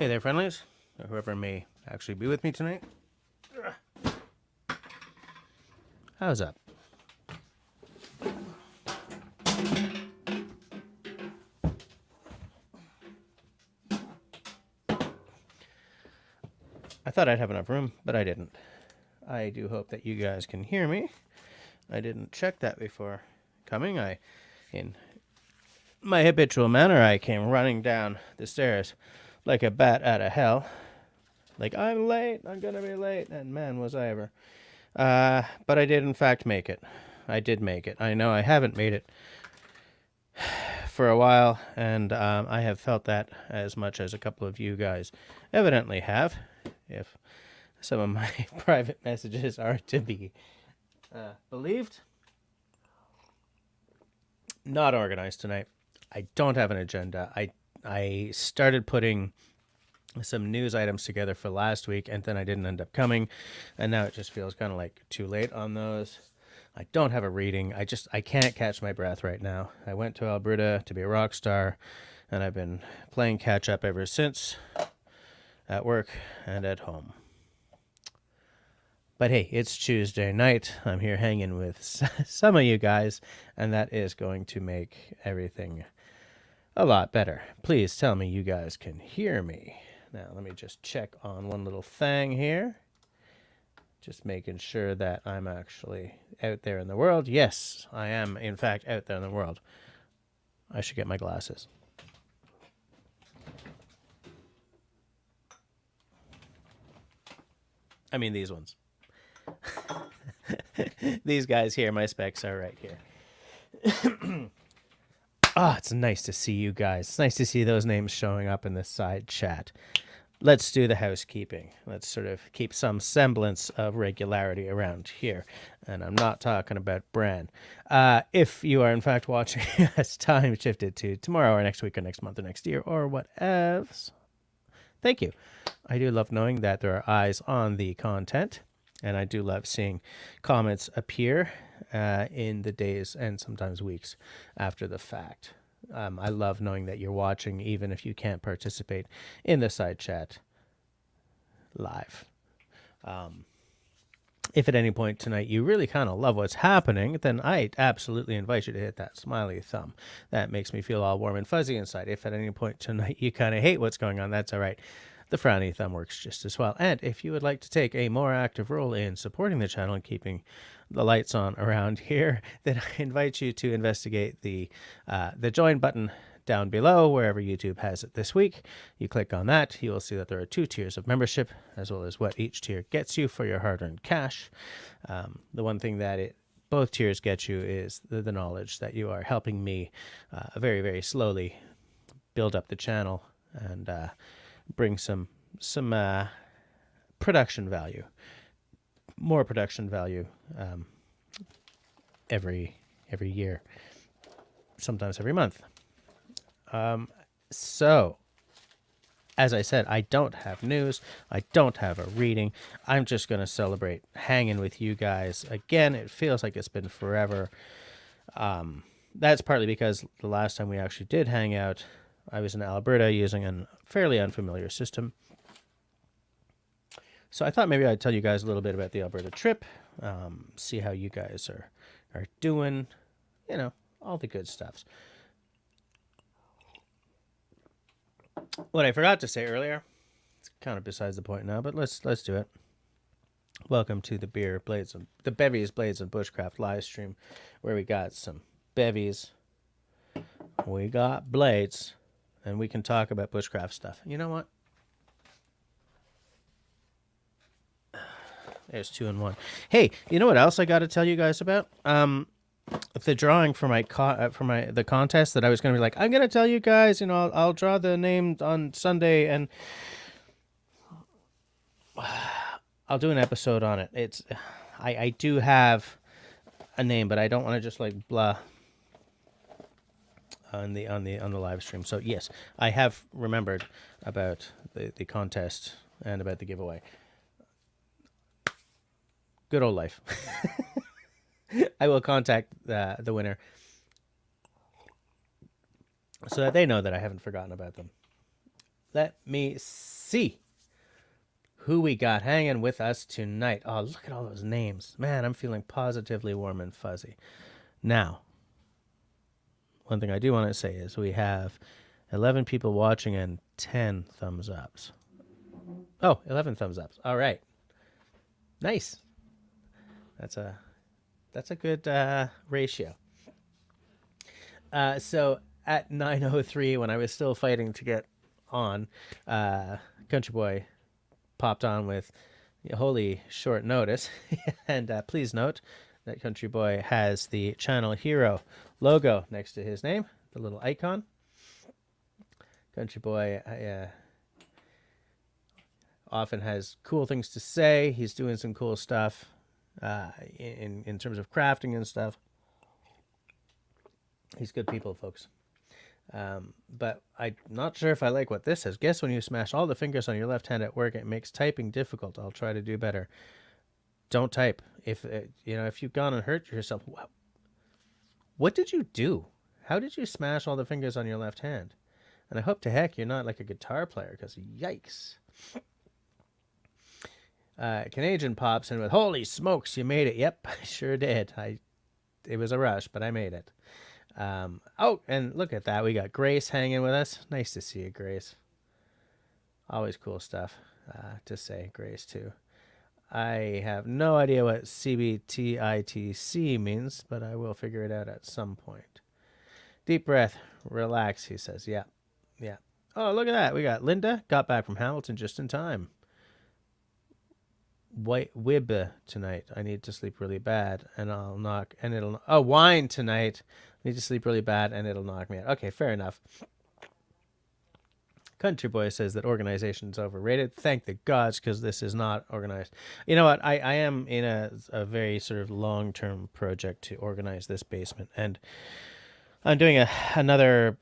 Hey there, friendlies, or whoever may actually be with me tonight. How's up? I thought I'd have enough room, but I didn't. I do hope that you guys can hear me. I didn't check that before coming. In my habitual manner, I came running down the stairs like a bat out of hell. Like, I'm late, I'm gonna be late, and man, was I ever. But I did in fact make it. I did make it. I know I haven't made it for a while, and I have felt that as much as a couple of you guys evidently have, if some of my private messages are to be believed. Not organized tonight. I don't have an agenda. I started putting some news items together for last week, and then I didn't end up coming, and now it just feels kind of like too late on those. I don't have a reading. I can't catch my breath right now. I went to Alberta to be a rock star, and I've been playing catch up ever since, at work and at home. But hey, it's Tuesday night. I'm here hanging with some of you guys, and that is going to make everything a lot better. Please tell me you guys can hear me. Now, let me just check on one little thing here. Just making sure that I'm actually out there in the world. Yes, I am, in fact, out there in the world. I should get my glasses. I mean, these ones. These guys here, my specs are right here. Ah, it's nice to see you guys. It's nice to see those names showing up in the side chat. Let's do the housekeeping. Let's sort of keep some semblance of regularity around here. And I'm not talking about Bran. If you are, in fact, watching as time shifted to tomorrow or next week or next month or next year or whatever, thank you. I do love knowing that there are eyes on the content. And I do love seeing comments appear in the days and sometimes weeks after the fact. I love knowing that you're watching, even if you can't participate in the side chat live. If at any point tonight you really kind of love what's happening, then I absolutely invite you to hit that smiley thumb. That makes me feel all warm and fuzzy inside. If at any point tonight you kind of hate what's going on, that's all right. The frowny thumb works just as well. And if you would like to take a more active role in supporting the channel and keeping the lights on around here, then I invite you to investigate the join button down below, wherever YouTube has it this week. You click on that, you will see that there are 2 tiers of membership, as well as what each tier gets you for your hard-earned cash. The one thing that both tiers get you is the knowledge that you are helping me very, very slowly build up the channel and bring some production value, more production value every year, sometimes every month. So, as I said, I don't have news. I don't have a reading. I'm just going to celebrate hanging with you guys. Again, it feels like it's been forever. That's partly because the last time we actually did hang out, I was in Alberta using a fairly unfamiliar system. So I thought maybe I'd tell you guys a little bit about the Alberta trip, see how you guys are doing, you know, all the good stuffs. What I forgot to say earlier, it's kind of besides the point now, but let's do it. Welcome to the Bevvies, Blades, and Bushcraft live stream, where we got some Bevvies, we got blades, and we can talk about bushcraft stuff. You know what? There's 2 in 1. Hey, you know what else I got to tell you guys about? The drawing for the contest that I was going to be like, I'm going to tell you guys, you know, I'll draw the name on Sunday and I'll do an episode on it. I do have a name, but I don't want to just like blah on the live stream. So yes, I have remembered about the contest and about the giveaway. Good old life. I will contact the winner so that they know that I haven't forgotten about them. Let me see who we got hanging with us tonight. Oh, look at all those names. Man, I'm feeling positively warm and fuzzy. Now, one thing I do want to say is we have 11 people watching and 10 thumbs ups. Oh, 11 thumbs ups. All right. Nice. That's a good ratio. So at 9:03, when I was still fighting to get on, Country Boy popped on with holy short notice. And please note that Country Boy has the Channel Hero logo next to his name, the little icon. Country Boy often has cool things to say. He's doing some cool stuff in terms of crafting and stuff. He's good people, folks. But I'm not sure if I like what this says. Guess when you smash all the fingers on your left hand at work, it makes typing difficult. I'll try to do better. Don't type. If you've gone and hurt yourself, what did you do? How did you smash all the fingers on your left hand? And I hope to heck you're not like a guitar player, because yikes. Canadian pops in with, holy smokes, you made it. Yep, I sure did. It was a rush, but I made it. Oh, and look at that. We got Grace hanging with us. Nice to see you, Grace. Always cool stuff to say, Grace, too. I have no idea what CBTITC means, but I will figure it out at some point. Deep breath. Relax, he says. Yeah. Yeah. Oh, look at that. We got Linda. Got back from Hamilton just in time. White wib tonight. I need to sleep really bad, and I'll knock, and it'll... Oh, wine tonight. I need to sleep really bad, and it'll knock me out. Okay, fair enough. Country Boy says that organization is overrated. Thank the gods, because this is not organized. You know what? I am in a very sort of long-term project to organize this basement, and I'm doing another,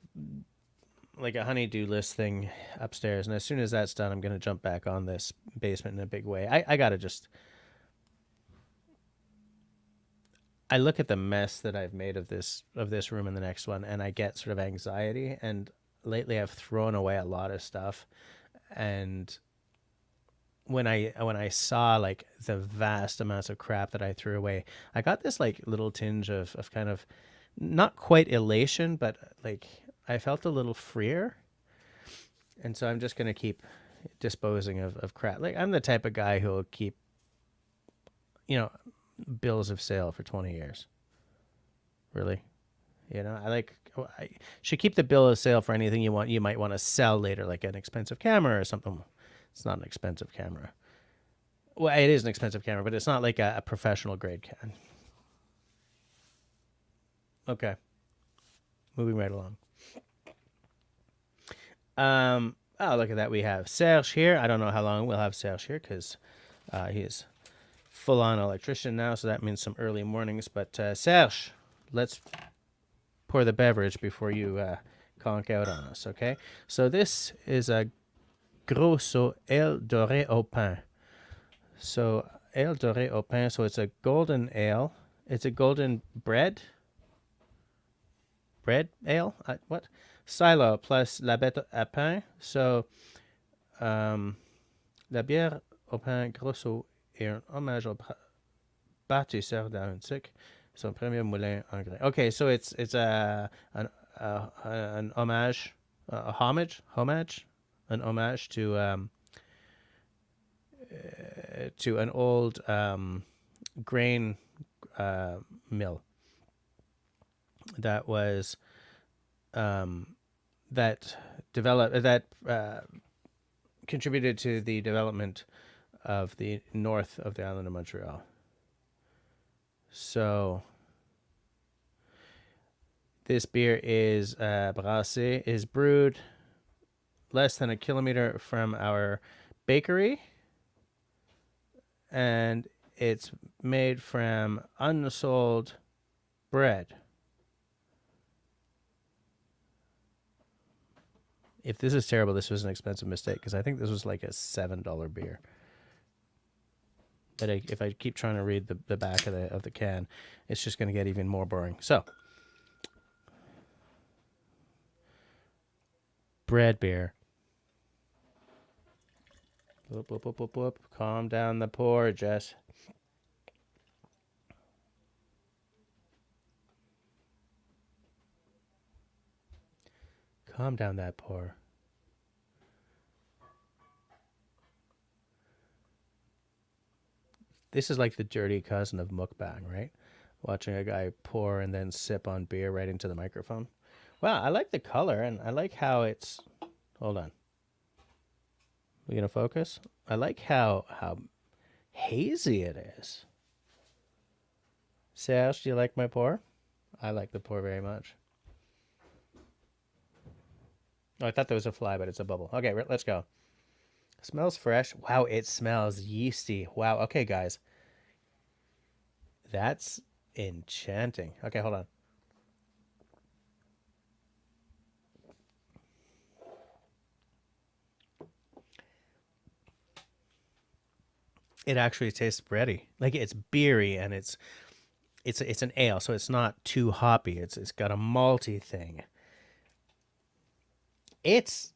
like a honey-do list thing upstairs, and as soon as that's done, I'm going to jump back on this basement in a big way. I got to just... I look at the mess that I've made of this room and the next one, and I get sort of anxiety, and lately I've thrown away a lot of stuff, and when I saw like the vast amounts of crap that I threw away, I got this like little tinge of kind of not quite elation, but like I felt a little freer. And so I'm just going to keep disposing of crap. Like I'm the type of guy who will keep, bills of sale for 20 years. Really? I should keep the bill of sale for anything you might want to sell later, like an expensive camera or something. It's not an expensive camera. Well, it is an expensive camera, but it's not like a professional grade can. Okay. Moving right along. Oh, look at that. We have Serge here. I don't know how long we'll have Serge here because he is full-on electrician now, so that means some early mornings. But Serge, let's pour the beverage before you conk out on us, okay? So this is a Grosso Ale Doré au Pain. So Ale Doré au Pain, so it's a golden ale. It's a golden bread ale? What? Silo plus la bête à pain. So la bière au pain Grosso est un hommage au bâtisseur d'Auntic. Son premier moulin en grès. Okay, so it's an homage, an homage to an old grain mill that was contributed to the development of the north of the island of Montreal. So this beer is brassé, is brewed less than a kilometer from our bakery, and it's made from unsold bread. If this is terrible, this was an expensive mistake, because I think this was like a $7 beer. But if I keep trying to read the back of the can, it's just going to get even more boring. So, bread beer. Whoop, whoop, whoop, whoop, whoop. Calm down the pour, Jess. Calm down that pour. This is like the dirty cousin of mukbang, right? Watching a guy pour and then sip on beer right into the microphone. Wow, I like the color, and I like how it's... Hold on. We gonna focus? I like how hazy it is. Sash, do you like my pour? I like the pour very much. Oh, I thought there was a fly, but it's a bubble. Okay, let's go. Smells fresh. Wow, it smells yeasty. Wow, okay, guys. That's enchanting. Okay, hold on. It actually tastes bready. Like it's beery and it's an ale, so it's not too hoppy. It's got a malty thing. It's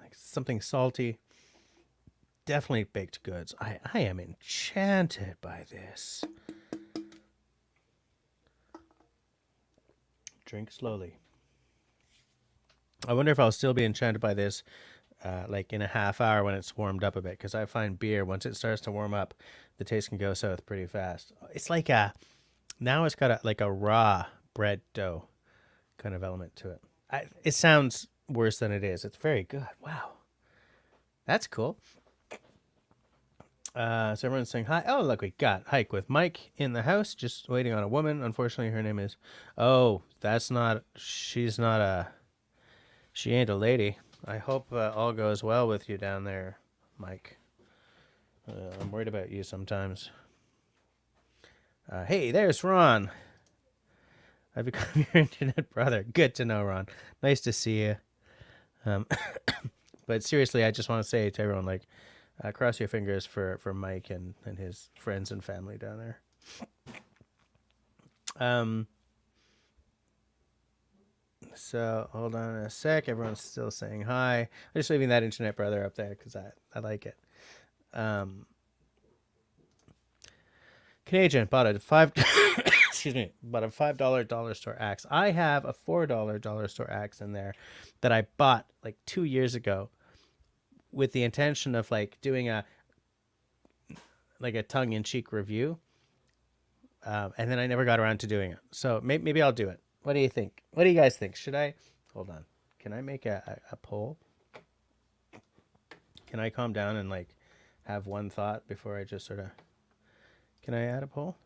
like something salty. Definitely baked goods. I am enchanted by this. Drink slowly. I wonder if I'll still be enchanted by this like in a half hour when it's warmed up a bit, because I find beer, once it starts to warm up, the taste can go south pretty fast. It's like now it's got like a raw bread dough kind of element to it. It sounds worse than it is. It's very good. Wow. That's cool. So everyone's saying hi. Oh, look, we got Hike with Mike in the house, just waiting on a woman. Unfortunately, her name is... Oh, that's not... She's not a... She ain't a lady. I hope all goes well with you down there, Mike. I'm worried about you sometimes. Hey, there's Ron. I've become your internet brother. Good to know, Ron. Nice to see you. But seriously, I just want to say to everyone, like, cross your fingers for Mike and his friends and family down there. So hold on a sec. Everyone's still saying hi. I'm just leaving that internet brother up there because I like it. Canadian bought a bought a $5 dollar store axe. I have a $4 dollar store axe in there that I bought like 2 years ago with the intention of like doing a tongue-in-cheek review, and then I never got around to doing it. So maybe I'll do it. What do you think? What do you guys think? Should I? Hold on. Can I make a poll? Can I calm down and like have one thought before I just sort of... Can I add a poll?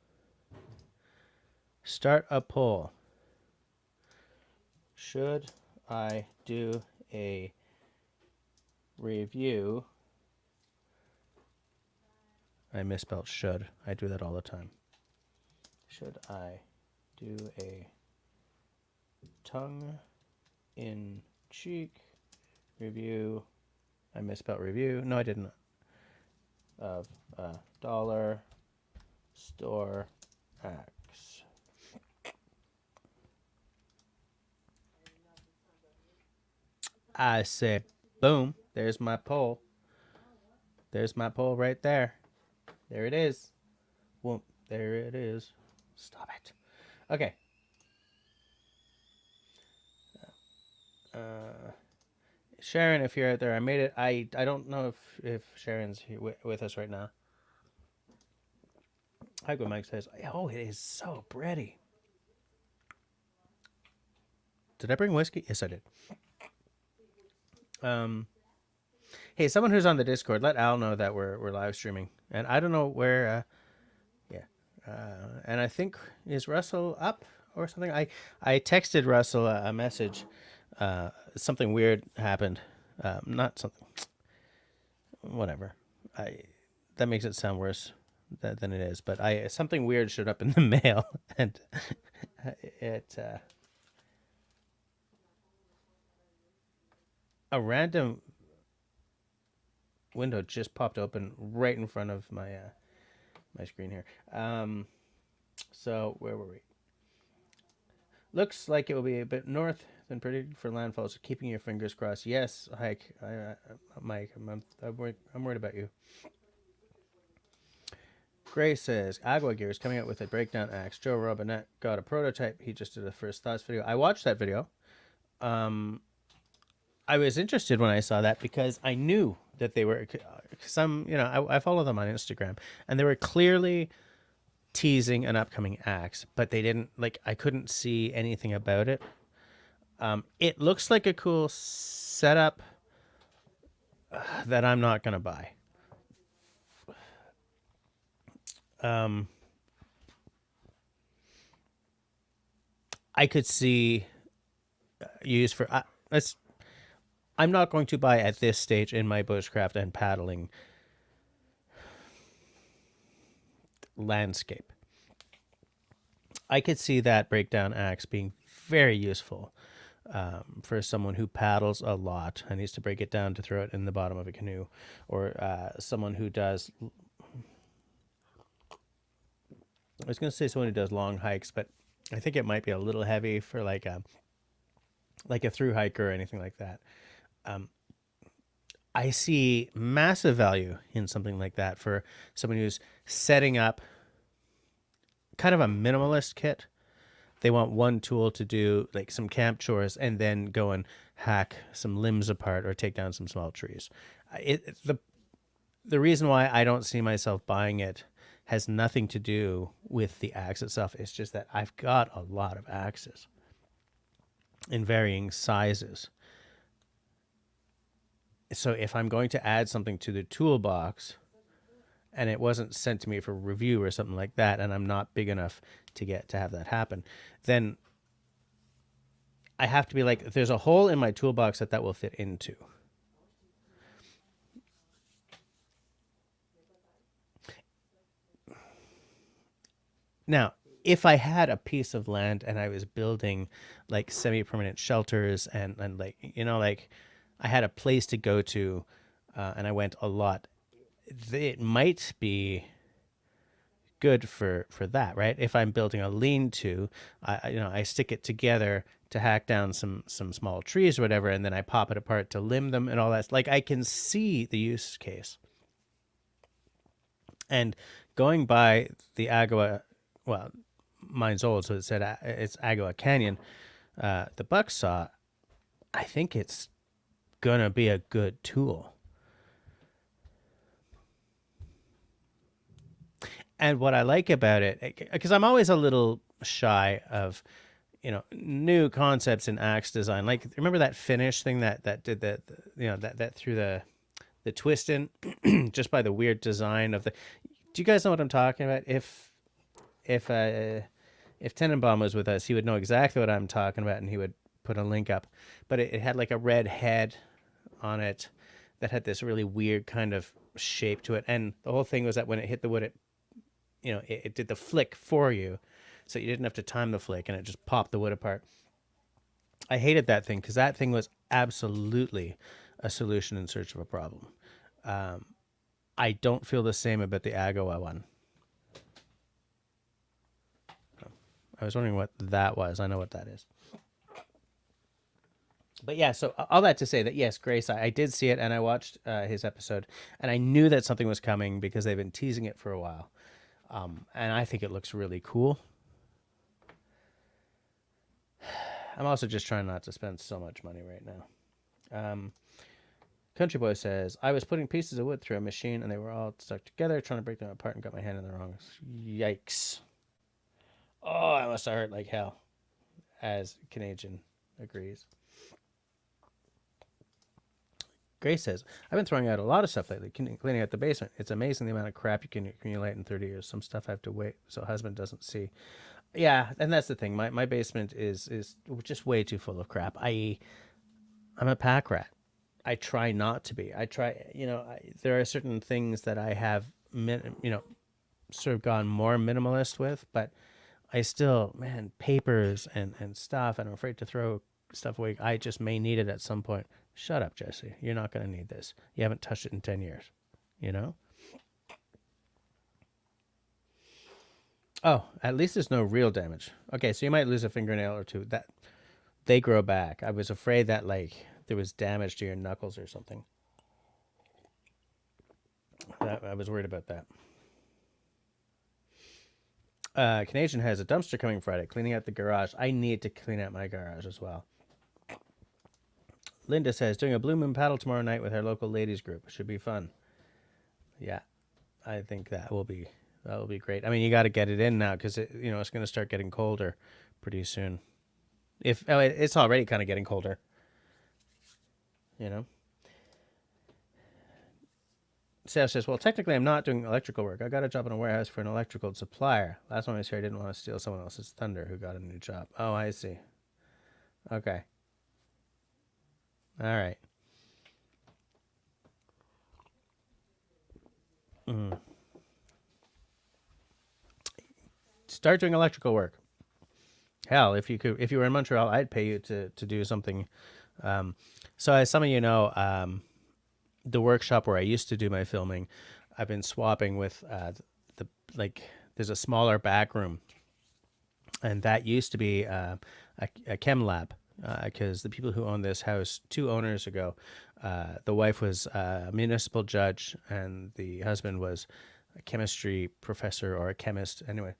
Start a poll. Should I do a review? I misspelled should. I do that all the time. Should I do a tongue-in-cheek review? I misspelled review. No, I didn't. Of a dollar store axe. I said, boom. There's my poll. There's my poll right there. There it is. Whoop. There it is. Stop it. Okay. Sharon, if you're out there, I made it. I don't know if Sharon's here with us right now. Hi, good Mike says, oh, it is so bready. Did I bring whiskey? Yes, I did. Hey, someone who's on the Discord, let Al know that we're live streaming. And I don't know where, and I think, is Russell up or something? I texted Russell a message. Something weird happened. Not something, whatever. That makes it sound worse than it is. But something weird showed up in the mail, and it a random window just popped open right in front of my my screen here. So where were we? Looks like it will be a bit north than predicted for landfall, so keeping your fingers crossed. Yes, Hike. Mike, I'm worried about you. Gray says, Agua Gear is coming out with a breakdown axe. Joe Robinette got a prototype. He just did a first thoughts video. I watched that video. I was interested when I saw that because I knew that they were some, I follow them on Instagram, and they were clearly teasing an upcoming axe, but they didn't, like, I couldn't see anything about it. It looks like a cool setup that I'm not going to buy. I could see use for I'm not going to buy at this stage in my bushcraft and paddling landscape. I could see that breakdown axe being very useful for someone who paddles a lot and needs to break it down to throw it in the bottom of a canoe, or someone who does. I was going to say someone who does long hikes, but I think it might be a little heavy for like a through hiker or anything like that. I see massive value in something like that for someone who's setting up kind of a minimalist kit. They want one tool to do like some camp chores and then go and hack some limbs apart or take down some small trees. The reason why I don't see myself buying it has nothing to do with the axe itself. It's just that I've got a lot of axes in varying sizes. So if I'm going to add something to the toolbox and it wasn't sent to me for review or something like that, and I'm not big enough to have that happen, then I have to be like, there's a hole in my toolbox that will fit into. Now, if I had a piece of land and I was building like semi-permanent shelters and like, like I had a place to go to and I went a lot, it might be good for that, right? If I'm building a lean-to, I stick it together to hack down some small trees or whatever, and then I pop it apart to limb them and all that. Like, I can see the use case. And going by the Agua, well, mine's old, so it said it's Agua Canyon, the buck saw, I think it's gonna be a good tool. And what I like about it, because I'm always a little shy of, new concepts in axe design. Like, remember that finish thing that did that threw the twist in just by the weird design of the. Do you guys know what I'm talking about? If Tenenbaum was with us, he would know exactly what I'm talking about, and he would put a link up. But it had like a red head on it that had this really weird kind of shape to it, and the whole thing was that when it hit the wood, it did the flick for you, so you didn't have to time the flick, and it just popped the wood apart. I hated that thing because that thing was absolutely a solution in search of a problem. I don't feel the same about the Agua one. I was wondering what that was. I know what that is. But yeah, so all that to say that, yes, Grace, I did see it, and I watched his episode, and I knew that something was coming because they've been teasing it for a while. And I think it looks really cool. I'm also just trying not to spend so much money right now. Country Boy says, I was putting pieces of wood through a machine, and they were all stuck together, trying to break them apart, and got my hand in the wrong. Yikes. Oh, I must have hurt like hell, as Canadian agrees. Grace says, I've been throwing out a lot of stuff lately, cleaning out the basement. It's amazing the amount of crap you can accumulate in 30 years. Some stuff I have to wait so husband doesn't see. Yeah, and that's the thing. My basement is just way too full of crap. I'm a pack rat. I try not to be. I try, there are certain things that I have, sort of gone more minimalist with, but I still, papers and stuff, and I'm afraid to throw stuff away. I just may need it at some point. Shut up, Jesse. You're not going to need this. You haven't touched it in 10 years, Oh, at least there's no real damage. Okay, so you might lose a fingernail or two. That they grow back. I was afraid that like there was damage to your knuckles or something. I was worried about that. Canadian has a dumpster coming Friday, cleaning out the garage. I need to clean out my garage as well. Linda says, doing a Blue Moon paddle tomorrow night with our local ladies group. Should be fun. Yeah, I think that will be great. I mean, you got to get it in now because it's going to start getting colder pretty soon. It's already kind of getting colder. Sarah says, well, technically I'm not doing electrical work. I got a job in a warehouse for an electrical supplier. Last time I was here, I didn't want to steal someone else's thunder who got a new job. Oh, I see. Okay. All right. Start doing electrical work. Hell, if you were in Montreal, I'd pay you to do something. So as some of you know, the workshop where I used to do my filming, I've been swapping with there's a smaller back room, and that used to be a chem lab because the people who owned this house 2 owners ago, the wife was a municipal judge and the husband was a chemistry professor or a chemist. Anyway,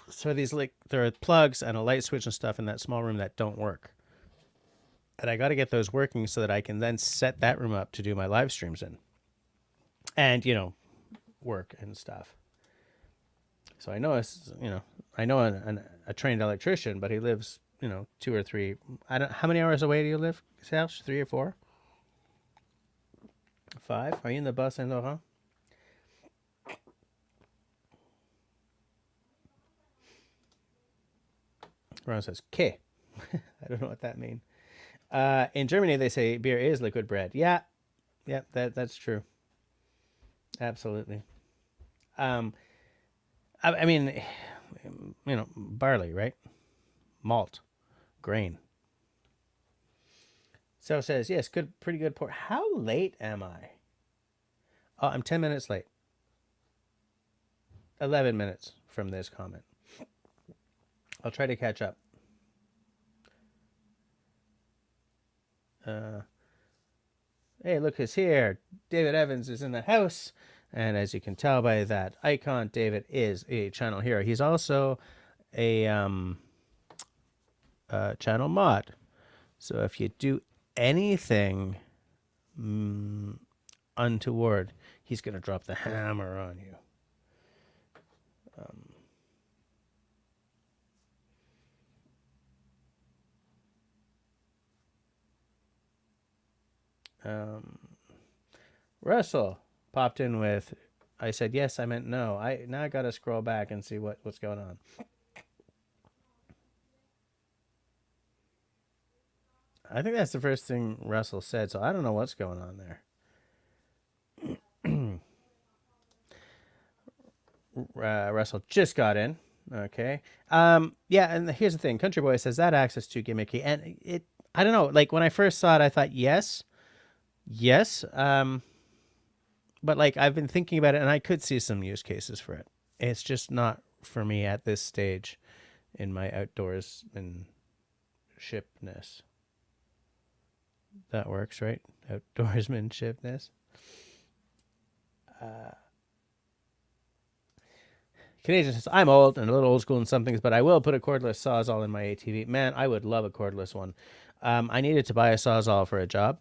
so there are plugs and a light switch and stuff in that small room that don't work. And I got to get those working so that I can then set that room up to do my live streams in. And, work and stuff. So I know a trained electrician, but he lives, 2 or 3. How many hours away do you live, Serge? 3 or 4? 5? Are you in the bus, Saint Laurent? Ron says, "K." I don't know what that means. In Germany, they say beer is liquid bread. Yeah, that's true. Absolutely. I mean, barley, right? Malt, grain. So says, yes, pretty good port. How late am I? Oh, I'm 10 minutes late. 11 minutes from this comment. I'll try to catch up. Hey, look who's here. David Evans is in the house. And as you can tell by that icon, David is a channel hero. He's also a channel mod. So if you do anything untoward, he's going to drop the hammer on you. Russell popped in with, I said yes, I meant no. Now I got to scroll back and see what's going on. I think that's the first thing Russell said, so I don't know what's going on there. Russell just got in. Okay. Yeah, and here's the thing. Country Boy says that access too gimmicky, and I don't know. Like when I first saw it, I thought yes. But like I've been thinking about it, and I could see some use cases for it. It's just not for me at this stage in my outdoors and shipness. That works, right? Outdoorsmanshipness. Canadian says, I'm old and a little old school in some things, but I will put a cordless Sawzall in my ATV. Man, I would love a cordless one. I needed to buy a Sawzall for a job.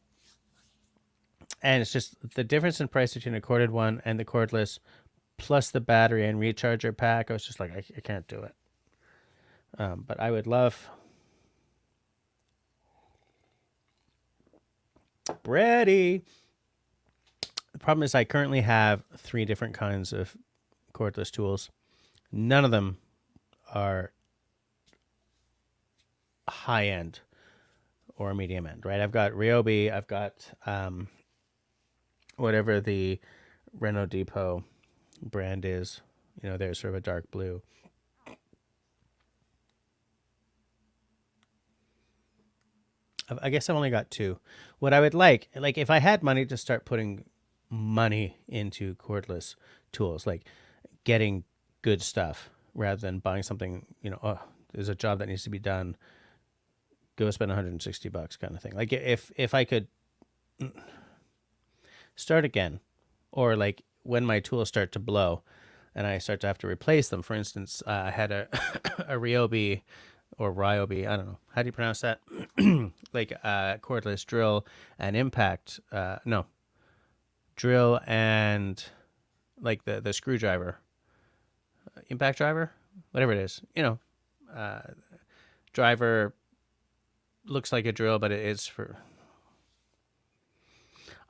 And it's just the difference in price between a corded one and the cordless, plus the battery and recharger pack. I was just like, I can't do it. But I would love... Ready. The problem is I currently have 3 different kinds of cordless tools. None of them are high end or medium end, right? I've got Ryobi, I've got whatever the Renault Depot brand is. They're sort of a dark blue. I guess I've only got 2. What I would like if I had money to start putting money into cordless tools, like getting good stuff rather than buying something, you know, oh, there's a job that needs to be done. Go spend $160 kind of thing. Like if I could start again, or like when my tools start to blow and I start to have to replace them. For instance, I had a a Ryobi or Ryobi, I don't know. How do you pronounce that? Like a cordless drill and impact. No, drill and like the screwdriver, impact driver, whatever it is. You know, driver looks like a drill, but it is for.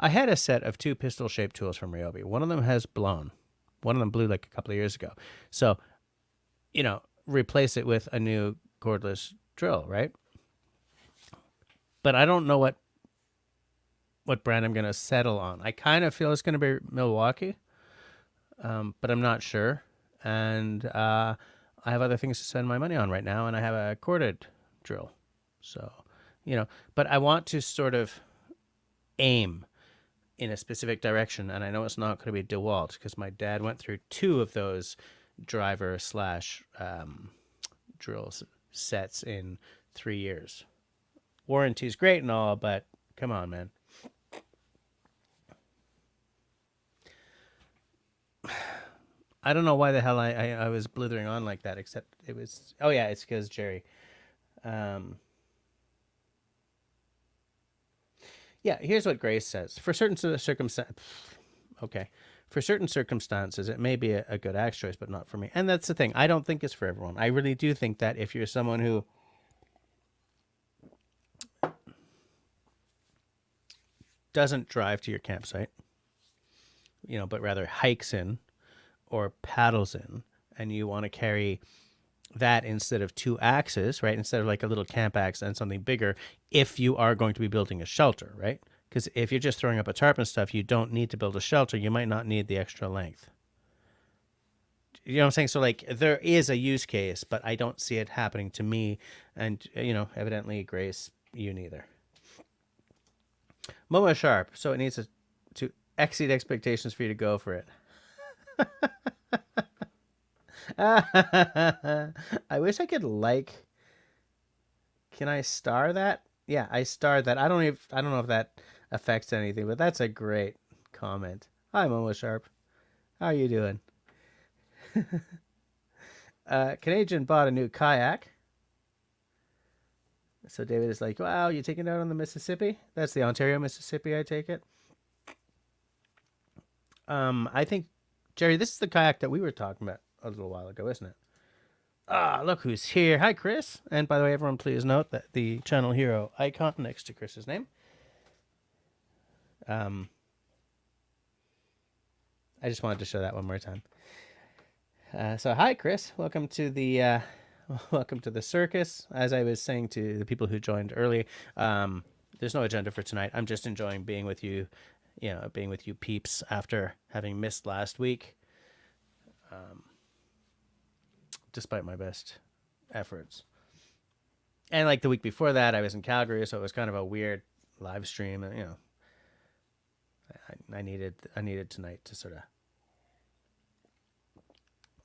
I had a set of 2 pistol-shaped tools from Ryobi. One of them has blown. One of them blew like a couple of years ago. So, you know, replace it with a new cordless drill, right? But I don't know what brand I'm going to settle on. I kind of feel it's going to be Milwaukee, but I'm not sure. And I have other things to spend my money on right now, and I have a corded drill. So, you know, but I want to sort of aim in a specific direction, and I know it's not going to be DeWalt because my dad went through 2 of those driver / drill sets in 3 years. Warranty's great and all, but come on, man. I don't know why the hell I was blithering on like that, except it was, oh yeah, it's because Jerry. Yeah, here's what Grace says. For certain circumstances, okay. For certain circumstances, it may be a good axe choice, but not for me. And that's the thing. I don't think it's for everyone. I really do think that if you're someone who doesn't drive to your campsite, you know, but rather hikes in or paddles in, and you want to carry that instead of 2 axes, right? Instead of like a little camp axe and something bigger, if you are going to be building a shelter, right? Because if you're just throwing up a tarp and stuff, you don't need to build a shelter. You might not need the extra length. You know what I'm saying? So like there is a use case, but I don't see it happening to me. And, you know, evidently, Grace, you neither. Momo Sharp. So it needs to exceed expectations for you to go for it. I wish I could like. Can I star that? Yeah, I starred that. I don't know if that affects anything, but that's a great comment. Hi, Momo Sharp. How are you doing? Canadian bought a new kayak. So David is like, wow, you taking it out on the Mississippi? That's the Ontario, Mississippi, I take it. I think, Jerry, this is the kayak that we were talking about a little while ago, isn't it? Ah, look who's here. Hi, Chris. And by the way, everyone, please note that the channel hero icon next to Chris's name. I just wanted to show that one more time. So hi, Chris. Welcome to the circus. As I was saying to the people who joined early, there's no agenda for tonight. I'm just enjoying being with you, being with you peeps after having missed last week. Despite my best efforts. And like the week before that, I was in Calgary, so it was kind of a weird live stream. And, I needed tonight to sort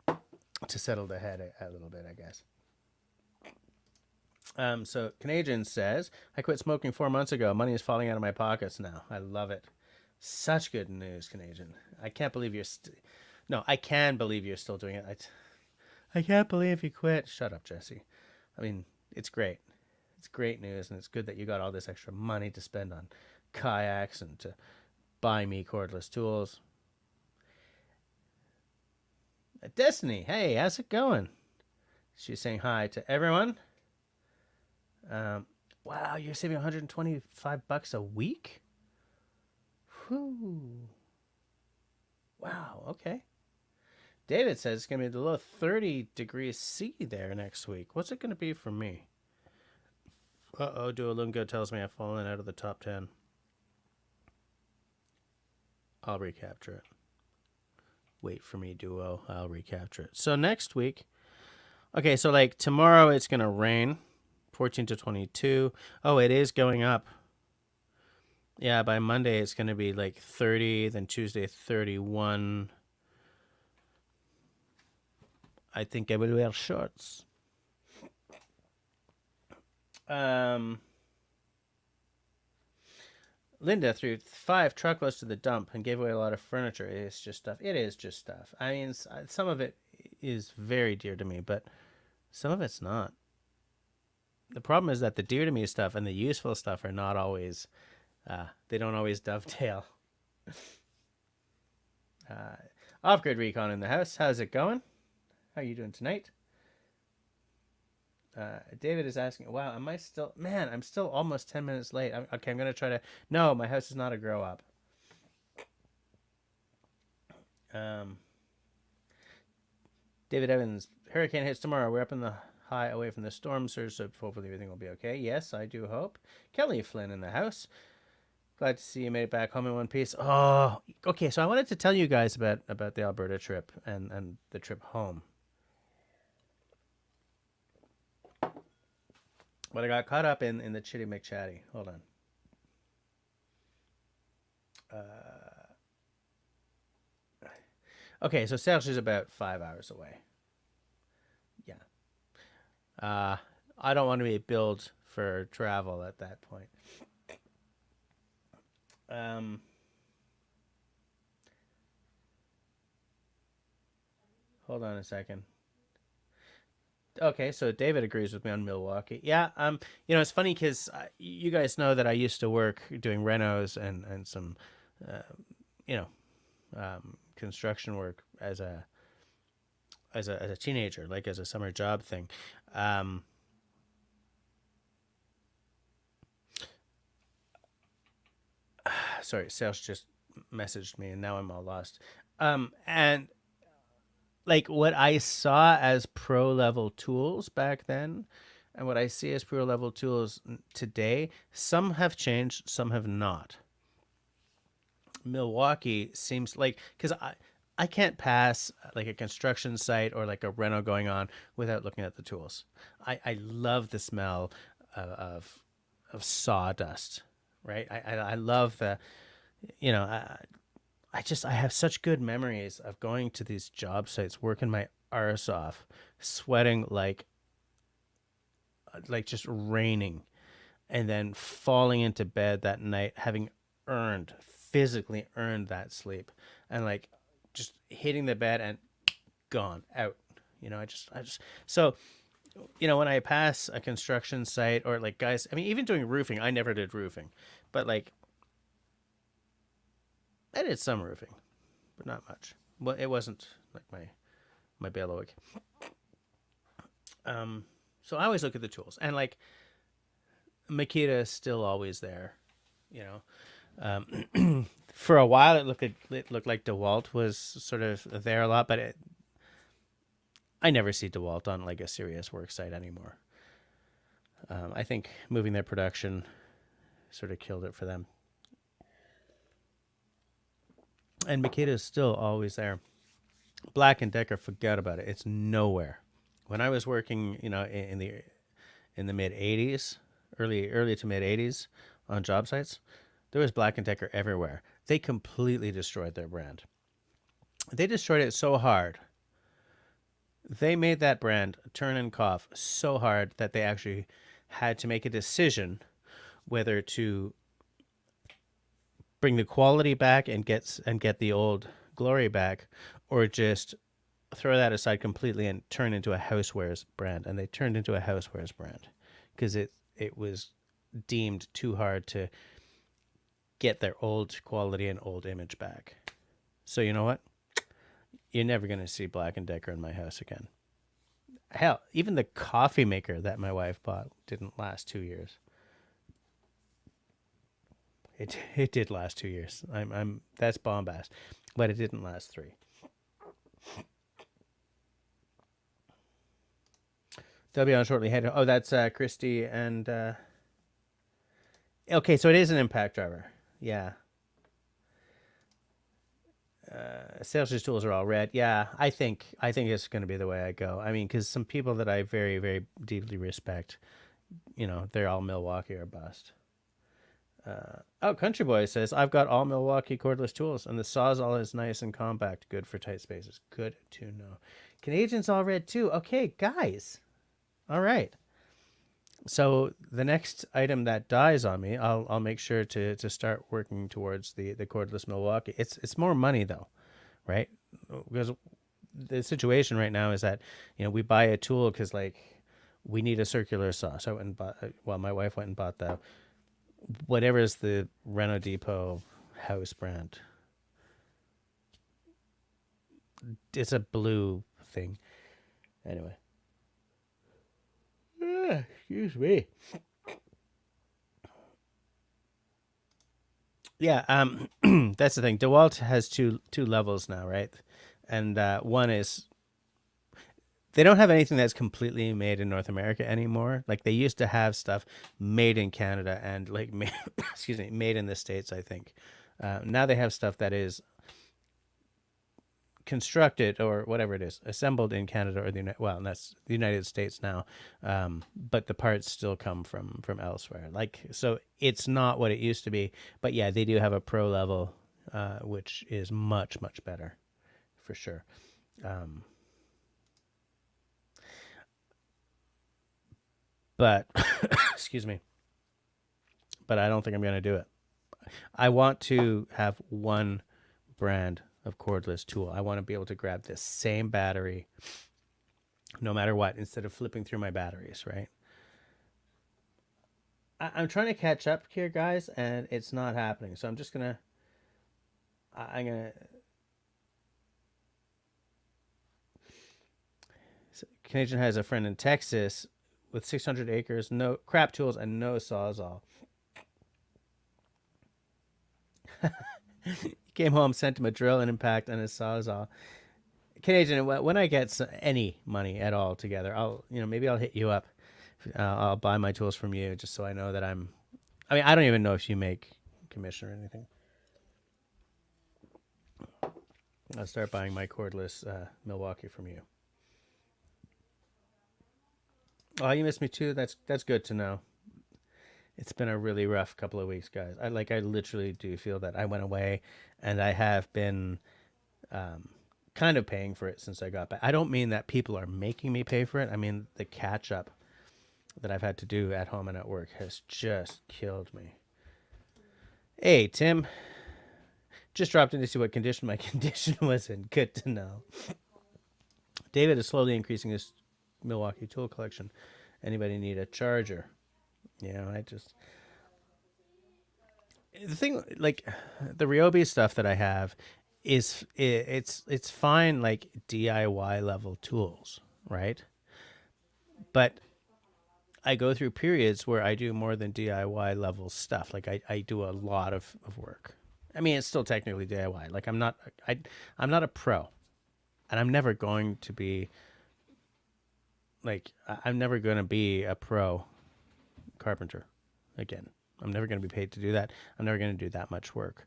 of to settle the head a little bit, I guess. So Canadian says, I quit smoking 4 months ago. Money is falling out of my pockets now. I love it. Such good news, Canadian. I can't believe you're I can believe you're still doing it. I can't believe you quit. Shut up, Jesse. I mean, it's great. It's great news, and it's good that you got all this extra money to spend on kayaks and to buy me cordless tools. Destiny, hey, how's it going? She's saying hi to everyone. Wow, you're saving $125 a week? Whew. Wow, okay. David says it's going to be below 30 degrees C there next week. What's it going to be for me? Uh-oh, Duolingo tells me I've fallen out of the top 10. I'll recapture it. Wait for me, Duo. I'll recapture it. So next week, okay, so like tomorrow it's going to rain, 14 to 22. Oh, it is going up. Yeah, by Monday it's going to be like 30, then Tuesday 31. I think I will wear shorts. Linda threw 5 truckloads to the dump and gave away a lot of furniture. It's just stuff. It is just stuff. I mean, some of it is very dear to me, but some of it's not. The problem is that the dear to me stuff and the useful stuff are not always, they don't always dovetail. Off-grid recon in the house. How's it going? How are you doing tonight? David is asking, wow, am I still... Man, I'm still almost 10 minutes late. Okay, I'm going to try to... No, my house is not a grow-up. David Evans, hurricane hits tomorrow. We're up in the high away from the storm surge, so hopefully everything will be okay. Yes, I do hope. Kelly Flynn in the house. Glad to see you made it back home in one piece. Oh, okay, so I wanted to tell you guys about the Alberta trip and the trip home. But I got caught up in the Chitty McChatty. Hold on. Okay, so Serge is about 5 hours away. Yeah. I don't want to be billed for travel at that point. Hold on a second. Okay, so David agrees with me on Milwaukee. Yeah, you know, it's funny because you guys know that I used to work doing renos and some, you know, construction work as a teenager, like as a summer job thing. Sorry, Serge just messaged me and now I'm all lost. And like what I saw as pro level tools back then and what I see as pro level tools today, some have changed, some have not. Milwaukee seems like, because I can't pass like a construction site or like a reno going on without looking at the tools. I love the smell of sawdust, right? I love the, you know, I have such good memories of going to these job sites, working my arse off, sweating like just raining, and then falling into bed that night, having physically earned that sleep, and like just hitting the bed and gone out. You know, I just so, you know, when I pass a construction site or like guys, I mean, even doing roofing, I never did roofing, but like I did some roofing, but not much. Well, it wasn't like my bailiwick. So I always look at the tools, and like Makita is still always there, you know. For a while, it looked like DeWalt was sort of there a lot, but I never see DeWalt on like a serious work site anymore. I think moving their production sort of killed it for them. And Makita is still always there. Black & Decker, forget about it. It's nowhere. When I was working, you know, in the mid 80s, early to mid 80s on job sites, there was Black & Decker everywhere. They completely destroyed their brand. They destroyed it so hard. They made that brand turn and cough so hard that they actually had to make a decision whether to bring the quality back and get the old glory back, or just throw that aside completely and turn into a housewares brand. And they turned into a housewares brand because it was deemed too hard to get their old quality and old image back. So you know what? You're never going to see Black & Decker in my house again. Hell, even the coffee maker that my wife bought didn't last 2 years. It did last 2 years. That's bombast, but it didn't last 3. They'll be on shortly. Oh, that's Christy and. Okay, so it is an impact driver. Yeah. Serge's tools are all red. Yeah, I think it's going to be the way I go. I mean, because some people that I very, very deeply respect, you know, they're all Milwaukee or bust. Country Boy says, I've got all Milwaukee cordless tools, and the Sawzall is nice and compact, good for tight spaces. Good to know. Canadian's all red too. Okay, guys. All right. So the next item that dies on me, I'll make sure to start working towards the cordless Milwaukee. It's more money though, right? Because the situation right now is that we buy a tool because like we need a circular saw. So I went and bought. Well, my wife went and bought the whatever is the Renault Depot house brand. It's a blue thing. Anyway. Excuse me. Yeah, that's the thing. DeWalt has two levels now, right? And one is they don't have anything that's completely made in North America anymore. Like they used to have stuff made in Canada and like made, excuse me, made in the States, I think. Now they have stuff that is constructed or whatever it is, assembled in Canada or and that's the United States now, but the parts still come from elsewhere. Like so, it's not what it used to be. But yeah, they do have a pro level, which is much better, for sure. But excuse me. But I don't think I'm gonna do it. I want to have one brand of cordless tool. I want to be able to grab this same battery no matter what instead of flipping through my batteries, right? I'm trying to catch up here, guys, and it's not happening. So I'm just gonna Canadian has a friend in Texas with 600 acres, no crap tools and no sawzall. Came home, sent him a drill and impact and a sawzall. Canadian, when I get any money at all together, maybe I'll hit you up. I'll buy my tools from you just so I know that I don't even know if you make commission or anything. I'll start buying my cordless Milwaukee from you. Oh, you missed me too? That's good to know. It's been a really rough couple of weeks, guys. I literally do feel that I went away and I have been kind of paying for it since I got back. I don't mean that people are making me pay for it. I mean the catch up that I've had to do at home and at work has just killed me. Hey, Tim. Just dropped in to see what condition my condition was in. Good to know. David is slowly increasing his Milwaukee tool collection. Anybody need a charger? The thing, like the Ryobi stuff that I have is it's fine, like DIY level tools, right? But I go through periods where I do more than DIY level stuff. Like I do a lot of work. I mean, it's still technically DIY. Like I'm not a pro, and I'm never going to be. Like I'm never going to be a pro carpenter again. I'm never going to be paid to do that. I'm never going to do that much work.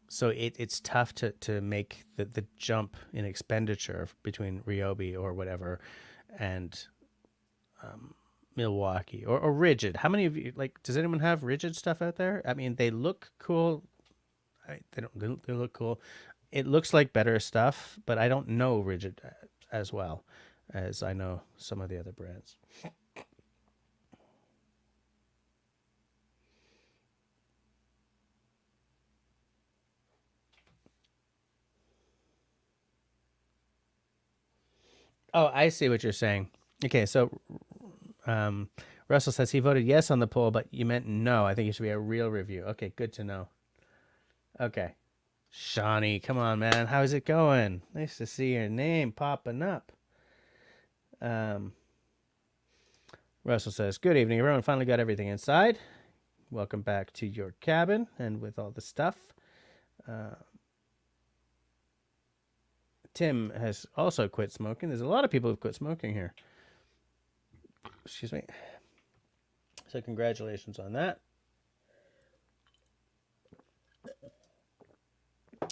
So it's tough to make the jump in expenditure between Ryobi or whatever and Milwaukee or Rigid. How many of you, like, does anyone have Rigid stuff out there? I mean, they look cool. They look cool. It looks like better stuff, but I don't know Rigid as well as I know some of the other brands. Oh, I see what you're saying. Okay, so Russell says he voted yes on the poll, but you meant no. I think it should be a real review. Okay, good to know. Okay. Shawnee, come on, man. How's it going? Nice to see your name popping up. Russell says, good evening, everyone. Finally got everything inside. Welcome back to your cabin and with all the stuff. Tim has also quit smoking. There's a lot of people who've quit smoking here. Excuse me. So congratulations on that.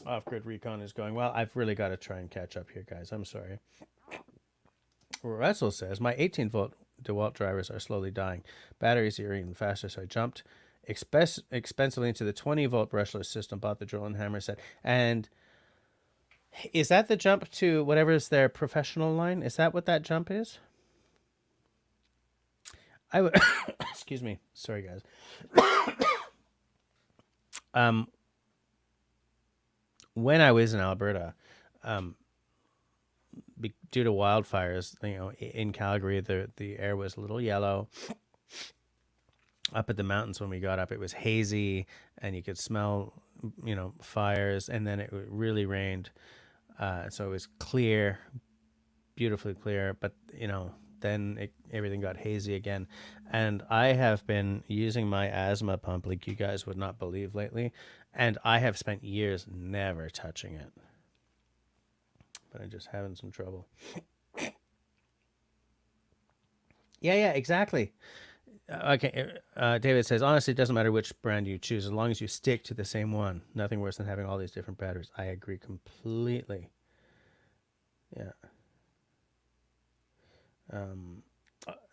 Off-grid recon is going well. I've really got to try and catch up here, guys. I'm sorry. Russell says, my 18-volt DeWalt drivers are slowly dying. Batteries are even faster, so I jumped expensively into the 20-volt brushless system, bought the drill and hammer set, and Is that the jump to whatever is their professional line? Is that what that jump is? I would. Excuse me. Sorry, guys. Um, when I was in Alberta, um, due to wildfires, in Calgary, the air was a little yellow. Up at the mountains, when we got up, it was hazy, and you could smell, fires. And then it really rained, so it was clear, beautifully clear. But then everything got hazy again. And I have been using my asthma pump like you guys would not believe lately, and I have spent years never touching it. But I'm just having some trouble. Yeah, exactly. Okay, David says, honestly, it doesn't matter which brand you choose as long as you stick to the same one. Nothing worse than having all these different batteries. I agree completely. Yeah.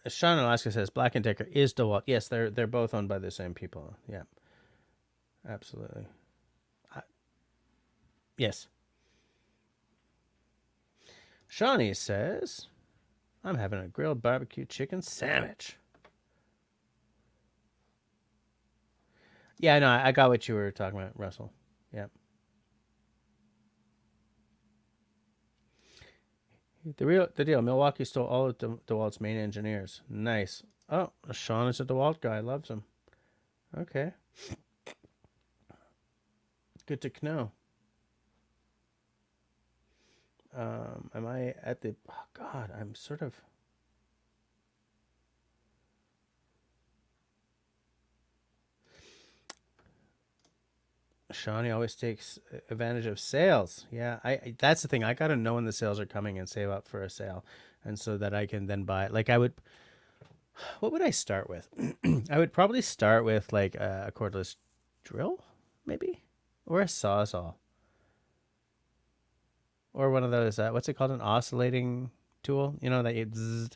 Sean in Alaska says Black & Decker is DeWalt. Yes, they're both owned by the same people. Yeah, absolutely. Yes. Shawnee says, I'm having a grilled barbecue chicken sandwich. Yeah, no, I got what you were talking about, Russell. Yeah. The deal. Milwaukee stole all of DeWalt's main engineers. Nice. Oh, Sean is a DeWalt guy. Loves him. Okay. Good to know. Am I at the? Oh God, I'm sort of. Shawnee always takes advantage of sales. Yeah, that's the thing. I gotta know when the sales are coming and save up for a sale, and so that I can then buy. Like I would. What would I start with? I would probably start with like a cordless drill, maybe, or a sawzall, or one of those. What's it called? An oscillating tool. That you. Zzz.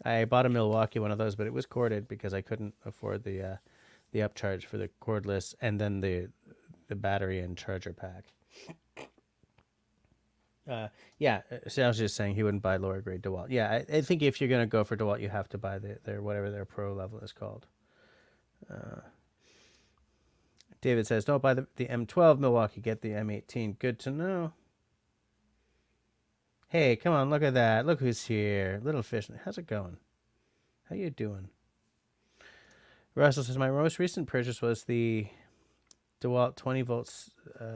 I bought a Milwaukee one of those, but it was corded because I couldn't afford the upcharge for the cordless, and then the battery and charger pack. Yeah, so I was just saying he wouldn't buy lower grade DeWalt. Yeah, I think if you're gonna go for DeWalt, you have to buy their whatever their pro level is called. David says, don't buy the M12 Milwaukee, get the M18. Good to know. Hey, come on, look at that. Look who's here. Little fish. How's it going? How you doing? Russell says, my most recent purchase was the DeWalt 20 volts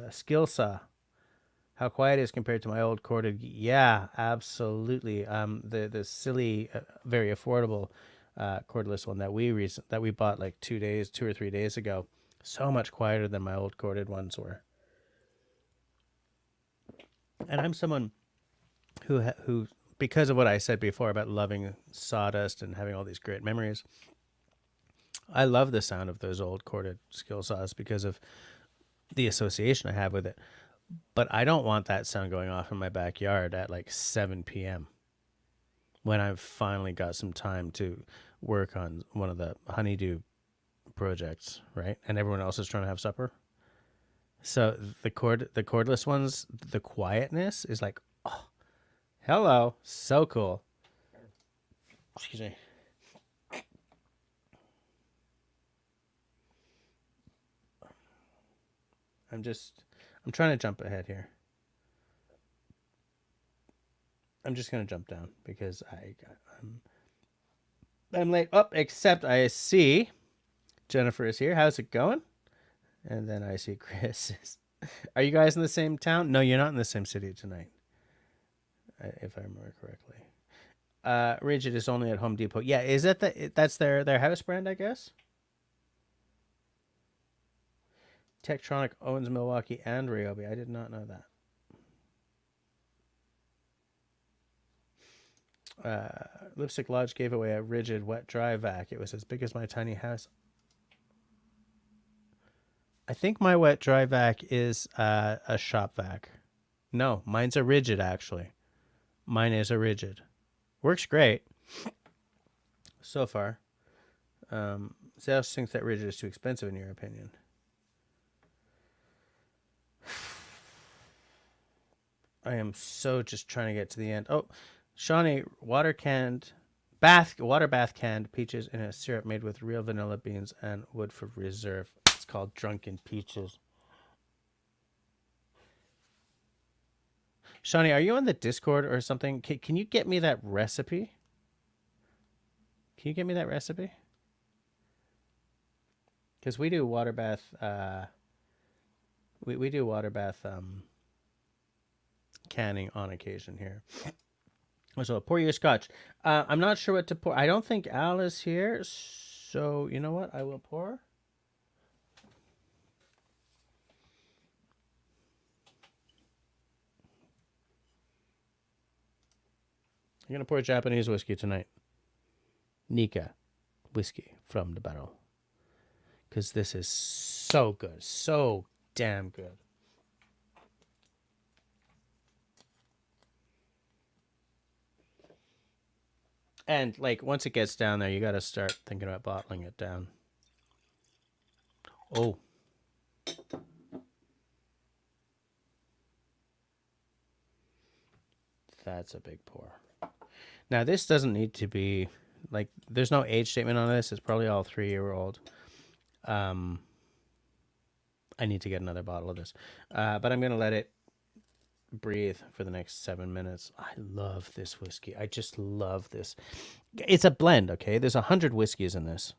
skill saw. How quiet it is compared to my old corded. Yeah, absolutely. The silly, very affordable cordless one that we bought like 2 or 3 days ago. So much quieter than my old corded ones were. And I'm someone who because of what I said before about loving sawdust and having all these great memories, I love the sound of those old corded skill saws because of the association I have with it. But I don't want that sound going off in my backyard at like 7 p.m. when I've finally got some time to work on one of the honeydew projects, right? And everyone else is trying to have supper. So the cordless ones, the quietness is like, oh, hello, so cool. Excuse me. I'm trying to jump ahead here. I'm just gonna jump down because I'm late. Oh, except I see Jennifer is here. How's it going? And then I see Chris. Are you guys in the same town? No, you're not in the same city tonight, if I remember correctly. Rigid is only at Home Depot. Yeah, is that that's their house brand, I guess? Tektronix owns Milwaukee and Ryobi. I did not know that. Lipstick Lodge gave away a Rigid wet dry vac. It was as big as my tiny house. I think my wet dry vac is a shop vac. No, mine's a Rigid actually. Mine is a Rigid. Works great so far. Sales thinks that Rigid is too expensive in your opinion. I am so just trying to get to the end. Oh, Shawnee, water bath canned peaches in a syrup made with real vanilla beans and wood for reserve. It's called Drunken Peaches. Shawnee, are you on the Discord or something? Can you get me that recipe? Can you get me that recipe? Because we do water bath. We do water bath canning on occasion here. So pour your scotch. I'm not sure what to pour. I don't think Al is here, so you know what? I will pour. I'm gonna pour Japanese whiskey tonight. Nika whiskey from the barrel. Because this is so good. So damn good. And like once it gets down there, you got to start thinking about bottling it down. Oh. That's a big pour. Now this doesn't need to be like there's no age statement on this. It's probably all 3-year-old. I need to get another bottle of this. But I'm going to let it breathe for the next 7 minutes. I love this whiskey. I just love this. It's a blend, okay? There's 100 whiskeys in this.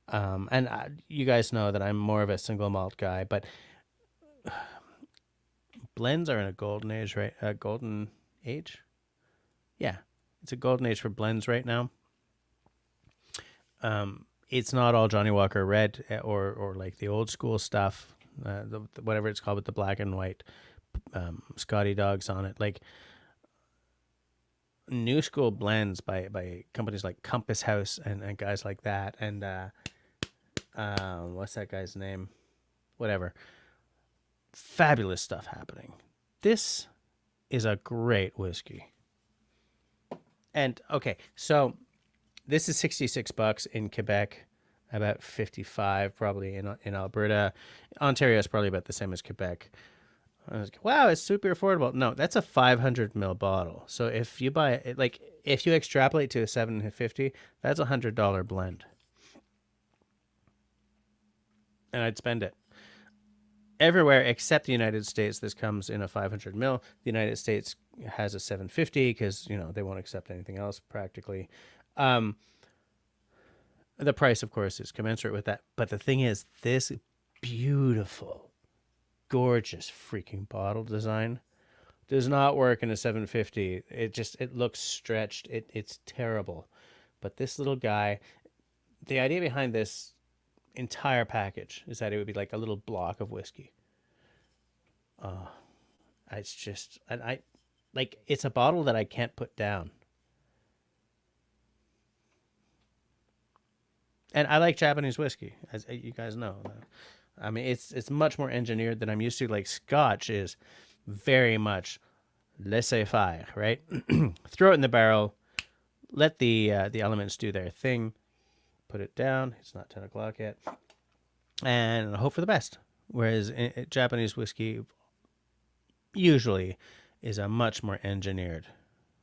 And you guys know that I'm more of a single malt guy, but blends are in a golden age, right? Golden age? Yeah, it's a golden age for blends right now. It's not all Johnny Walker Red or like the old school stuff, whatever it's called with the black and white Scotty dogs on it. Like new school blends by companies like Compass House and guys like that. And what's that guy's name? Whatever. Fabulous stuff happening. This is a great whiskey. And okay, so this is $66 in Quebec, about 55 probably in Alberta. Ontario is probably about the same as Quebec. I was like, wow, it's super affordable. No, that's a 500 ml bottle. So if you buy it, like if you extrapolate to a 750, that's $100 blend. And I'd spend it. Everywhere except the United States, this comes in a 500 ml. The United States has a 750 because, you know, they won't accept anything else practically. The price, of course, is commensurate with that. But the thing is, this beautiful, gorgeous freaking bottle design does not work in a 750. It looks stretched. It's terrible. But this little guy, the idea behind this entire package is that it would be like a little block of whiskey. It's just, and I like, it's a bottle that I can't put down. And I like Japanese whiskey, as you guys know. I mean, it's much more engineered than I'm used to. Like Scotch is very much laissez-faire, right? Throw it in the barrel, let the elements do their thing, put it down. It's not 10 o'clock yet, and hope for the best. Whereas Japanese whiskey usually is a much more engineered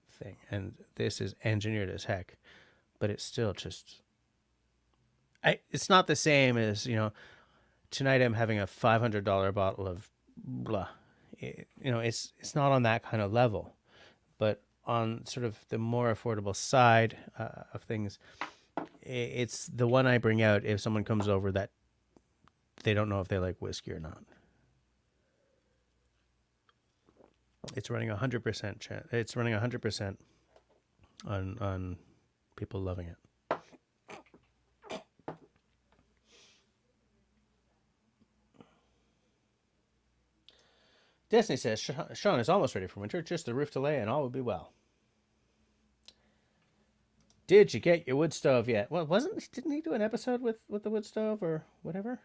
thing, and this is engineered as heck, but it's still just. It's not the same as, you know, tonight I'm having a $500 bottle of blah. It's not on that kind of level, but on sort of the more affordable side of things, it's the one I bring out if someone comes over that they don't know if they like whiskey or not. It's running 100%. It's running 100% on people loving it. Destiny says, Sean is almost ready for winter. Just the roof delay and all will be well. Did you get your wood stove yet? Well, didn't he do an episode with the wood stove or whatever?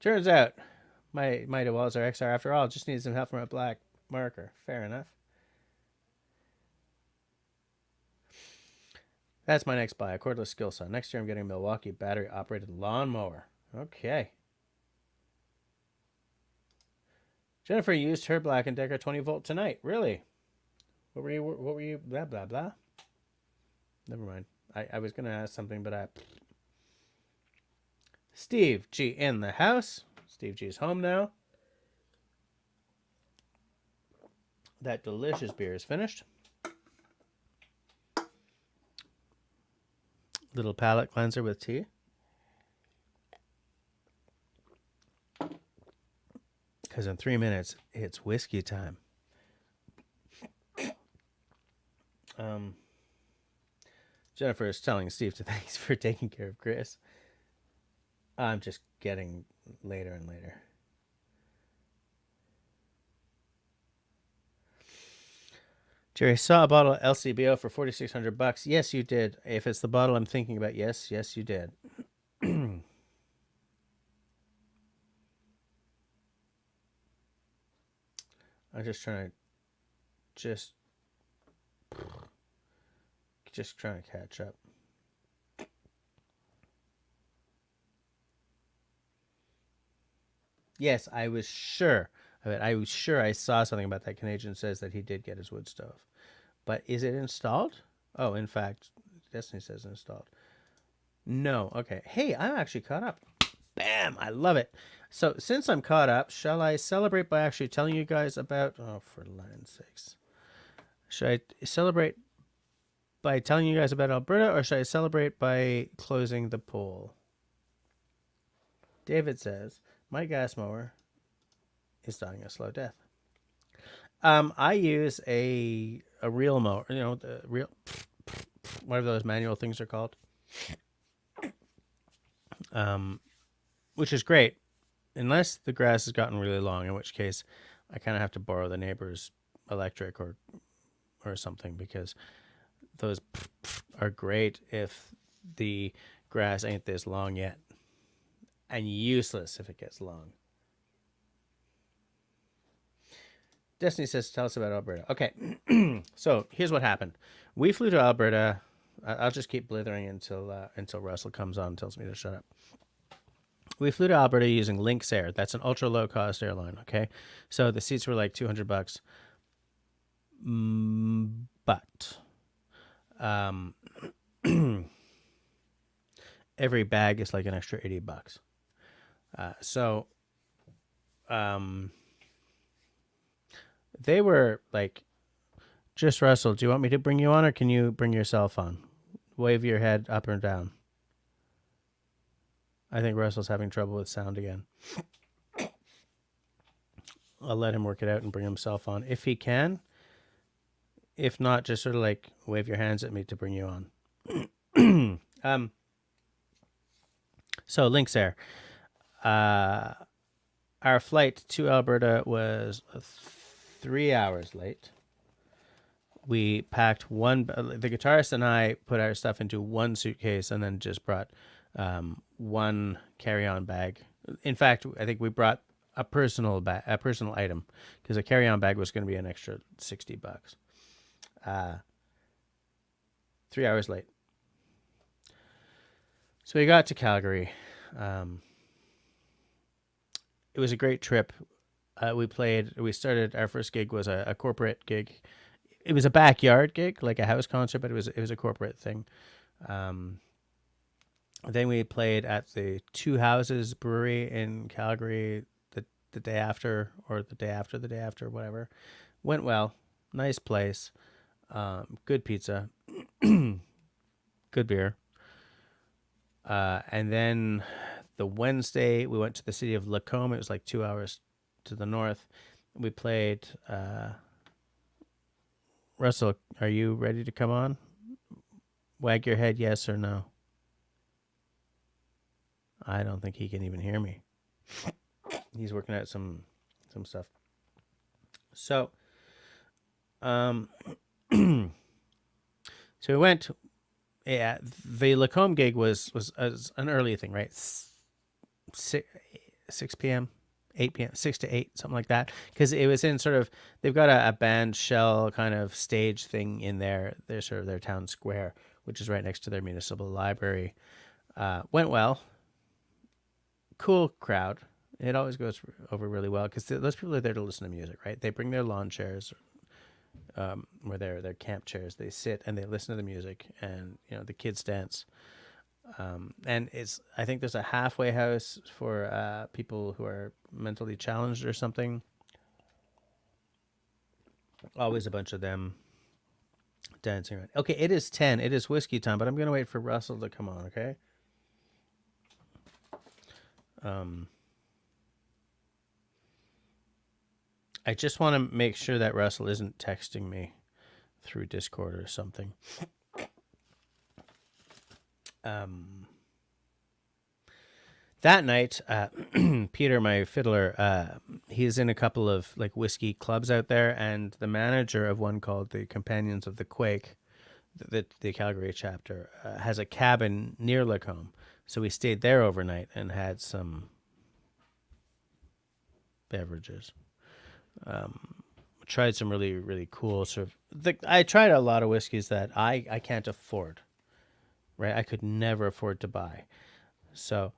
Turns out my DeWalls are XR after all. Just needs some help from a black marker. Fair enough. That's my next buy, a cordless skill saw. Next year I'm getting a Milwaukee battery operated lawnmower. Okay. Jennifer used her Black & Decker 20-volt tonight. Really? What were you, blah, blah, blah? Never mind. I was going to ask something, but Steve G in the house. Steve G's home now. That delicious beer is finished. Little palate cleanser with tea. Because in 3 minutes, it's whiskey time. Jennifer is telling Steve to thanks for taking care of Chris. I'm just getting later and later. Jerry saw a bottle of LCBO for $4,600. Yes, you did. If it's the bottle I'm thinking about, yes, you did. I'm just trying to catch up. Yes, I was sure. I was sure I saw something about that. Canadian says that he did get his wood stove. But is it installed? Oh, in fact, Destiny says installed. No. Okay. Hey, I'm actually caught up. Bam! I love it. So since I'm caught up, shall I celebrate by actually telling you guys about... Oh, for land's sakes. Should I celebrate by telling you guys about Alberta, or should I celebrate by closing the poll? David says, my gas mower is dying a slow death. I use a real mower, you know, the real, whatever those manual things are called. Which is great, unless the grass has gotten really long, in which case I kind of have to borrow the neighbor's electric or something, because those are great if the grass ain't this long yet, and useless if it gets long. Destiny says, tell us about Alberta. Okay, so here's what happened. We flew to Alberta. I'll just keep blithering until Russell comes on and tells me to shut up. We flew to Alberta using Lynx Air. That's an ultra low cost airline. Okay, so the seats were like $200, but every bag is like an extra $80. They were like, just Russell, do you want me to bring you on, or can you bring yourself on? Wave your head up or down. I think Russell's having trouble with sound again. I'll let him work it out and bring himself on if he can. If not, just sort of like wave your hands at me to bring you on. So Lynx Air. Our flight to Alberta was 3 hours late. We packed the guitarist and I put our stuff into one suitcase and then just brought one carry-on bag. In fact, I think we brought a personal item, because a carry-on bag was going to be an extra $60. 3 hours late. So we got to Calgary. It was a great trip. We started, our first gig was a corporate gig. It was a backyard gig, like a house concert, but it was a corporate thing. Then we played at the Two Houses Brewery in Calgary the day after, or the day after, whatever. Went well. Nice place. Good pizza. Good beer. And then the Wednesday, we went to the city of Lacombe. It was like 2 hours to the north. We played... Russell, are you ready to come on? Wag your head yes or no. I don't think he can even hear me. He's working out some stuff. So, so we went. Yeah, the Lacombe gig was an early thing, right? 6 p.m. 8 p.m., 6 to 8, something like that. Because it was in sort of, they've got a band shell kind of stage thing in there. They're sort of their town square, which is right next to their municipal library. Went well. Cool crowd. It always goes over really well because those people are there to listen to music, right? They bring their lawn chairs, or their camp chairs. They sit and they listen to the music, and the kids dance. And I think there's a halfway house for people who are mentally challenged or something. Always a bunch of them dancing around. Okay, it is 10. It is whiskey time, but I'm going to wait for Russell to come on, okay? I just want to make sure that Russell isn't texting me through Discord or something. That night, Peter, my fiddler, he's in a couple of like whiskey clubs out there, and the manager of one called the Companions of the Quake, the Calgary chapter, has a cabin near Lacombe. So we stayed there overnight and had some beverages. Tried some really, really cool sort of. I tried a lot of whiskeys that I can't afford. Right, I could never afford to buy. So,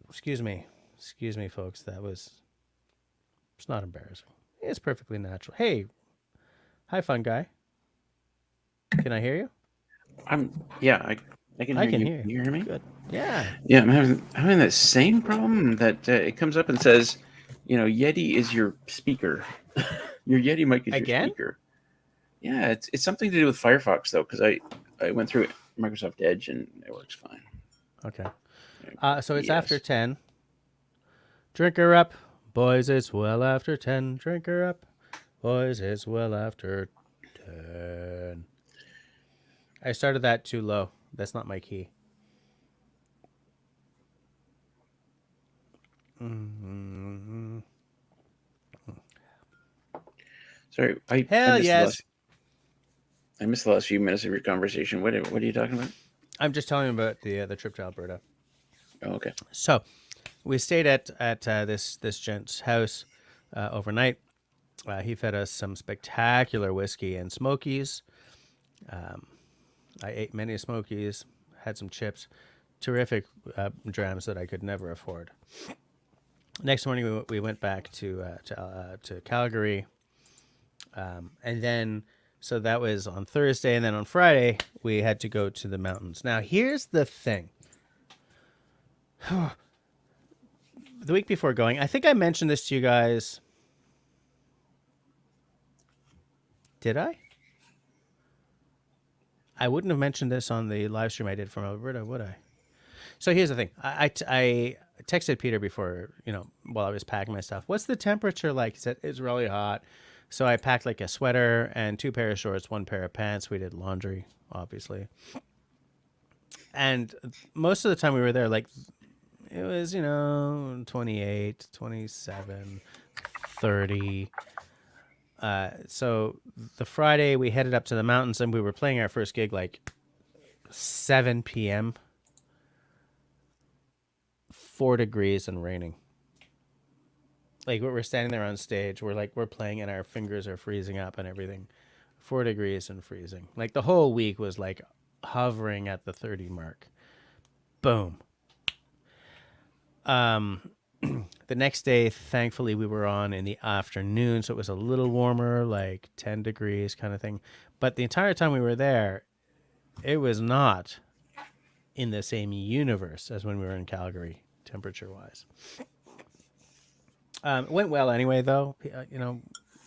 excuse me, folks. It's not embarrassing. It's perfectly natural. Hey, hi, fun guy. Can I hear you? I can hear you. Can you hear me? Good. Yeah. Yeah, I'm having that same problem that it comes up and says, Yeti is your speaker. Your Yeti mic is your speaker. Yeah, it's something to do with Firefox though, because I went through Microsoft Edge and it works fine. Okay. So it's after 10. Drink her up, boys. It's well after 10. Drink her up, boys. It's well after 10. I started that too low. That's not my key. Mm-hmm. Sorry, Hell yes. I missed the last few minutes of your conversation. What are you talking about? I'm just telling you about the trip to Alberta. Oh, okay. So we stayed at this gent's house overnight. He fed us some spectacular whiskey and smokies. I ate many smokies, had some chips, terrific drams that I could never afford. Next morning we went back to Calgary, and then. So that was on Thursday, and then on Friday, we had to go to the mountains. Now, here's the thing. The week before going, I think I mentioned this to you guys. Did I? I wouldn't have mentioned this on the live stream I did from Alberta, would I? So here's the thing. I texted Peter before, while I was packing my stuff. What's the temperature like? He said, it's really hot. So I packed like a sweater and 2 pairs of shorts, 1 pair of pants. We did laundry, obviously. And most of the time we were there, like, it was, 28, 27, 30. So the Friday we headed up to the mountains and we were playing our first gig like 7 p.m. 4 degrees and raining. Like we're standing there on stage, we're playing and our fingers are freezing up and everything. 4 degrees and freezing. Like the whole week was like hovering at the 30 mark. Boom. The next day, thankfully, we were on in the afternoon, so it was a little warmer, like 10 degrees kind of thing. But the entire time we were there, it was not in the same universe as when we were in Calgary, temperature-wise. It went well anyway, though.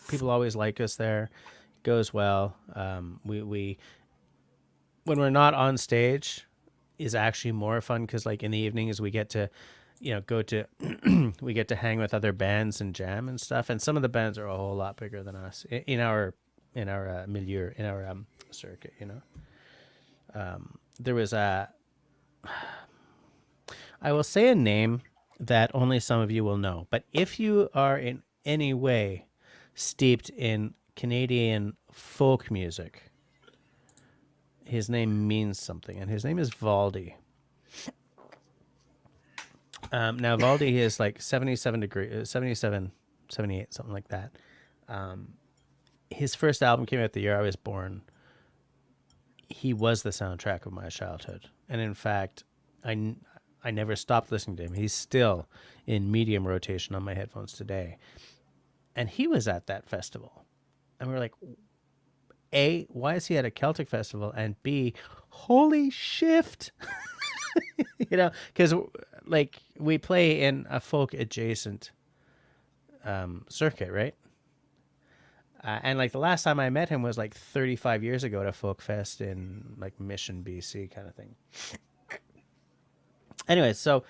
People always like us there. It goes well. We when we're not on stage is actually more fun because, like, in the evenings we get to, we get to hang with other bands and jam and stuff. And some of the bands are a whole lot bigger than us in our milieu, in our circuit. There was I will say a name that only some of you will know. But if you are in any way steeped in Canadian folk music, his name means something, and his name is Valdy. Now, Valdy is like 77 degrees, 77, 78, something like that. His first album came out the year I was born. He was the soundtrack of my childhood. And in fact, I never stopped listening to him. He's still in medium rotation on my headphones today. And he was at that festival. And we were like, A, why is he at a Celtic festival? And B, holy shift. Because like we play in a folk adjacent circuit, right? And like the last time I met him was like 35 years ago at a folk fest in like Mission, BC kind of thing. Anyway, so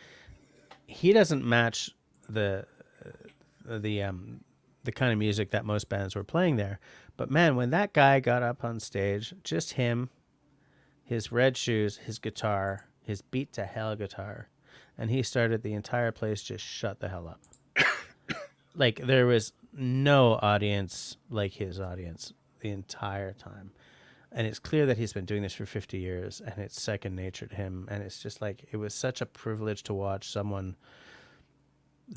he doesn't match the kind of music that most bands were playing there. But man, when that guy got up on stage, just him, his red shoes, his guitar, his beat to hell guitar, and he started, the entire place just shut the hell up. Like there was no audience like his audience the entire time. And it's clear that he's been doing this for 50 years and it's second nature to him. And it's just like, it was such a privilege to watch someone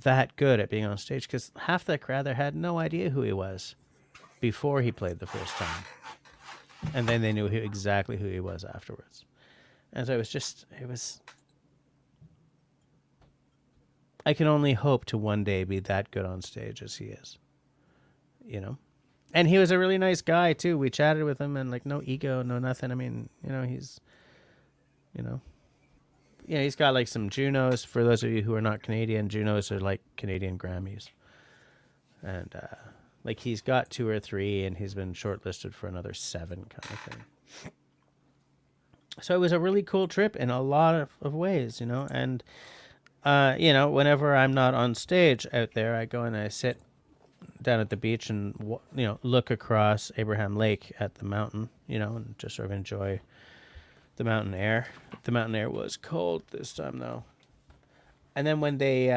that good at being on stage, because half that crowd there had no idea who he was before he played the first time. And then they knew exactly who he was afterwards. And so I can only hope to one day be that good on stage as he is, And he was a really nice guy too. We chatted with him and like no ego, no nothing. I mean, he's got like some Junos. For those of you who are not Canadian, Junos are like Canadian Grammys. And like he's got 2 or 3 and he's been shortlisted for another 7 kind of thing. So it was a really cool trip in a lot of ways, and whenever I'm not on stage out there, I go and I sit down at the beach and, look across Abraham Lake at the mountain, and just sort of enjoy the mountain air. The mountain air was cold this time, though. And then when they,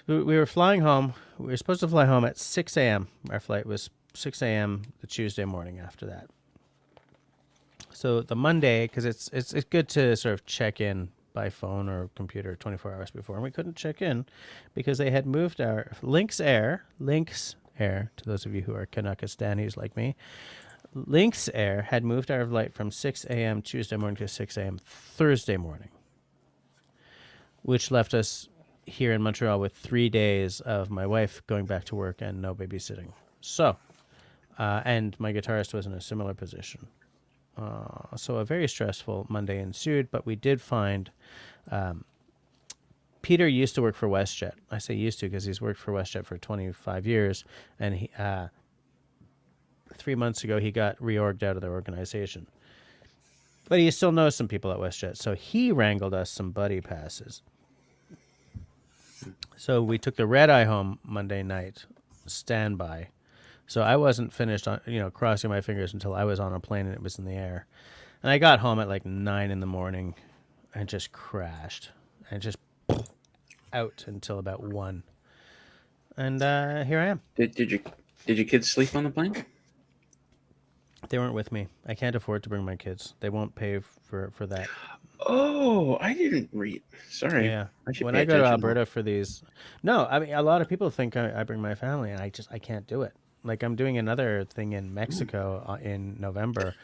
we were flying home. We were supposed to fly home at 6 a.m. Our flight was 6 a.m. the Tuesday morning after that. So the Monday, because it's good to sort of check in by phone or computer 24 hours before, and we couldn't check in because they had moved our Lynx Air, to those of you who are Canuckistanis like me, Lynx Air had moved our flight from 6 a.m. Tuesday morning to 6 a.m. Thursday morning, which left us here in Montreal with 3 days of my wife going back to work and no babysitting. So, and my guitarist was in a similar position. So a very stressful Monday ensued, but we did find Peter used to work for WestJet. I say used to because he's worked for WestJet for 25 years, and he 3 months ago he got reorged out of their organization. But he still knows some people at WestJet, so he wrangled us some buddy passes. So we took the red eye home Monday night, standby. So I wasn't finished on, crossing my fingers until I was on a plane and it was in the air. And I got home at like 9 in the morning and just crashed and just out until about 1. And here I am. Did your kids sleep on the plane? They weren't with me. I can't afford to bring my kids. They won't pay for that. Oh, I didn't read. Sorry. Yeah. When I go to Alberta for these, no, I mean, a lot of people think I bring my family, and I can't do it. Like I'm doing another thing in Mexico in November.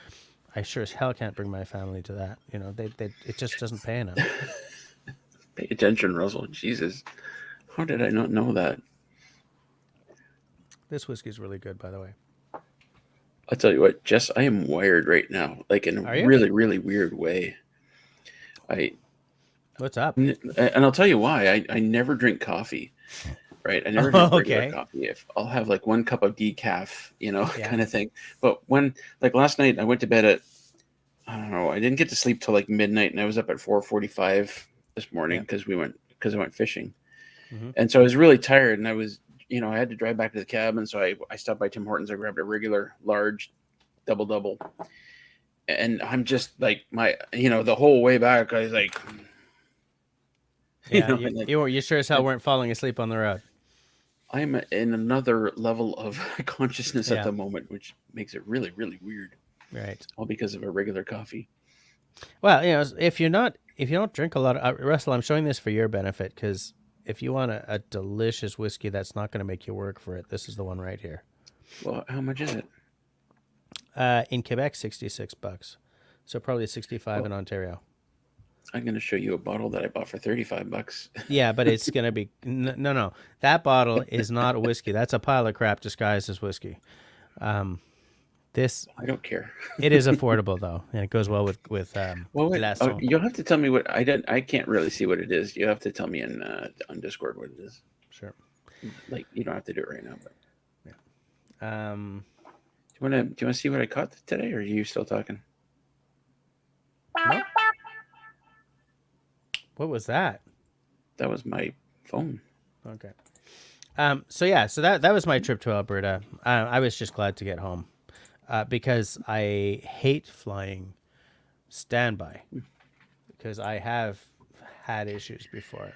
I sure as hell can't bring my family to that. It just doesn't pay enough. Pay attention, Russell. Jesus, how did I not know that? This whiskey's really good, by the way. I'll tell you what, Jess, I am wired right now, like in a really, really weird way. What's up? And I'll tell you why. I never drink coffee. Right, I never drink regular coffee. I'll have like 1 cup of decaf, kind of thing. But when, like last night, I went to bed at, I don't know, I didn't get to sleep till like midnight, and I was up at 4:45 this morning because I went fishing, and so I was really tired, and I was, I had to drive back to the cabin, so I stopped by Tim Hortons. I grabbed a regular large double, and I'm just like the whole way back, I was like, you sure as hell weren't falling asleep on the road. I'm in another level of consciousness at the moment, which makes it really, really weird. Right. All because of a regular coffee. Well, if you don't drink a lot of, Russell, I'm showing this for your benefit, because if you want a delicious whiskey that's not going to make you work for it, this is the one right here. Well, how much is it? In Quebec, $66. So probably 65 in Ontario. I'm going to show you a bottle that I bought for $35. Yeah, but it's going to be no. That bottle is not a whiskey. That's a pile of crap disguised as whiskey. This I don't care. It is affordable though, and it goes well with Well, glaçons. you'll have to tell me what I can't really see what it is. You have to tell me on Discord what it is. Sure. Like you don't have to do it right now, but Yeah. Do you want to see what I caught today, or are you still talking? No? What was that? That was my phone. Okay. So that was my trip to Alberta. I was just glad to get home because I hate flying standby because I have had issues before.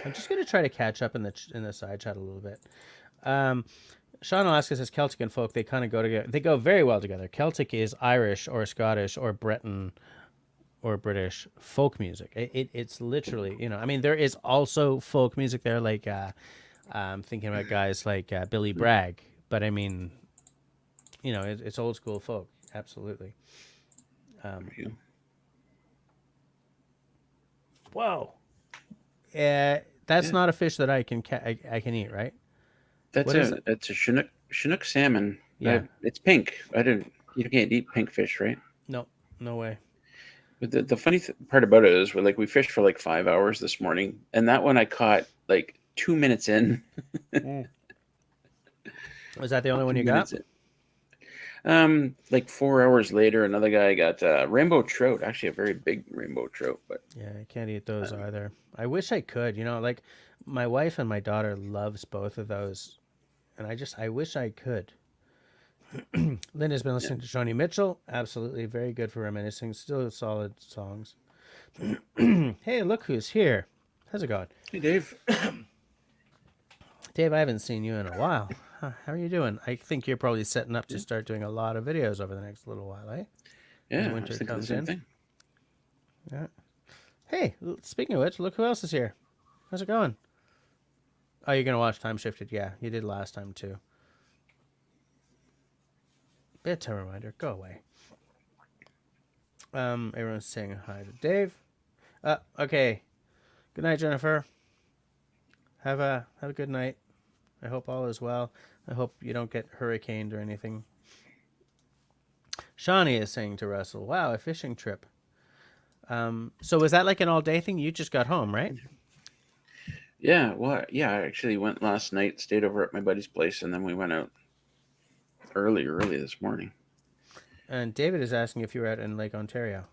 I'm just gonna try to catch up in the side chat a little bit. Sean Alaska says Celtic and folk, they kind of go together. They go very well together. Celtic is Irish or Scottish or Breton or British folk music. It's literally, I mean, there is also folk music there, like I'm thinking about guys like Billy Bragg, but I mean, it's old school folk, absolutely. Whoa, that's not a fish that I can eat, right? That's a Chinook salmon. Yeah, it's pink. You can't eat pink fish, right? No way. But the funny part about it is, we fished for like 5 hours this morning, and that one I caught like 2 minutes in. Was that the only one you got? Like 4 hours later, another guy got rainbow trout. Actually, a very big rainbow trout. But yeah, I can't eat those either. I wish I could. Like my wife and my daughter loves both of those, and I wish I could. Linda's been listening to Joni Mitchell. Absolutely, very good for reminiscing. Still solid songs. Hey, look who's here. How's it going? Hey, Dave. Dave, I haven't seen you in a while. How are you doing? I think you're probably setting up to start doing a lot of videos over the next little while, eh? Yeah, as winter comes in. Thing. Yeah. Hey, speaking of which, look who else is here. How's it going? Oh, you're gonna watch Time Shifted? Yeah, you did last time too. Bedtime reminder. Go away. Everyone's saying hi to Dave. Okay. Good night, Jennifer. Have a good night. I hope all is well. I hope you don't get hurricaned or anything. Shawnee is saying to Russell, "Wow, a fishing trip." So was that like an all-day thing? You just got home, right? Yeah. Well, yeah. I actually went last night, stayed over at my buddy's place, and then we went out early this morning. And David is asking if you were out in Lake Ontario.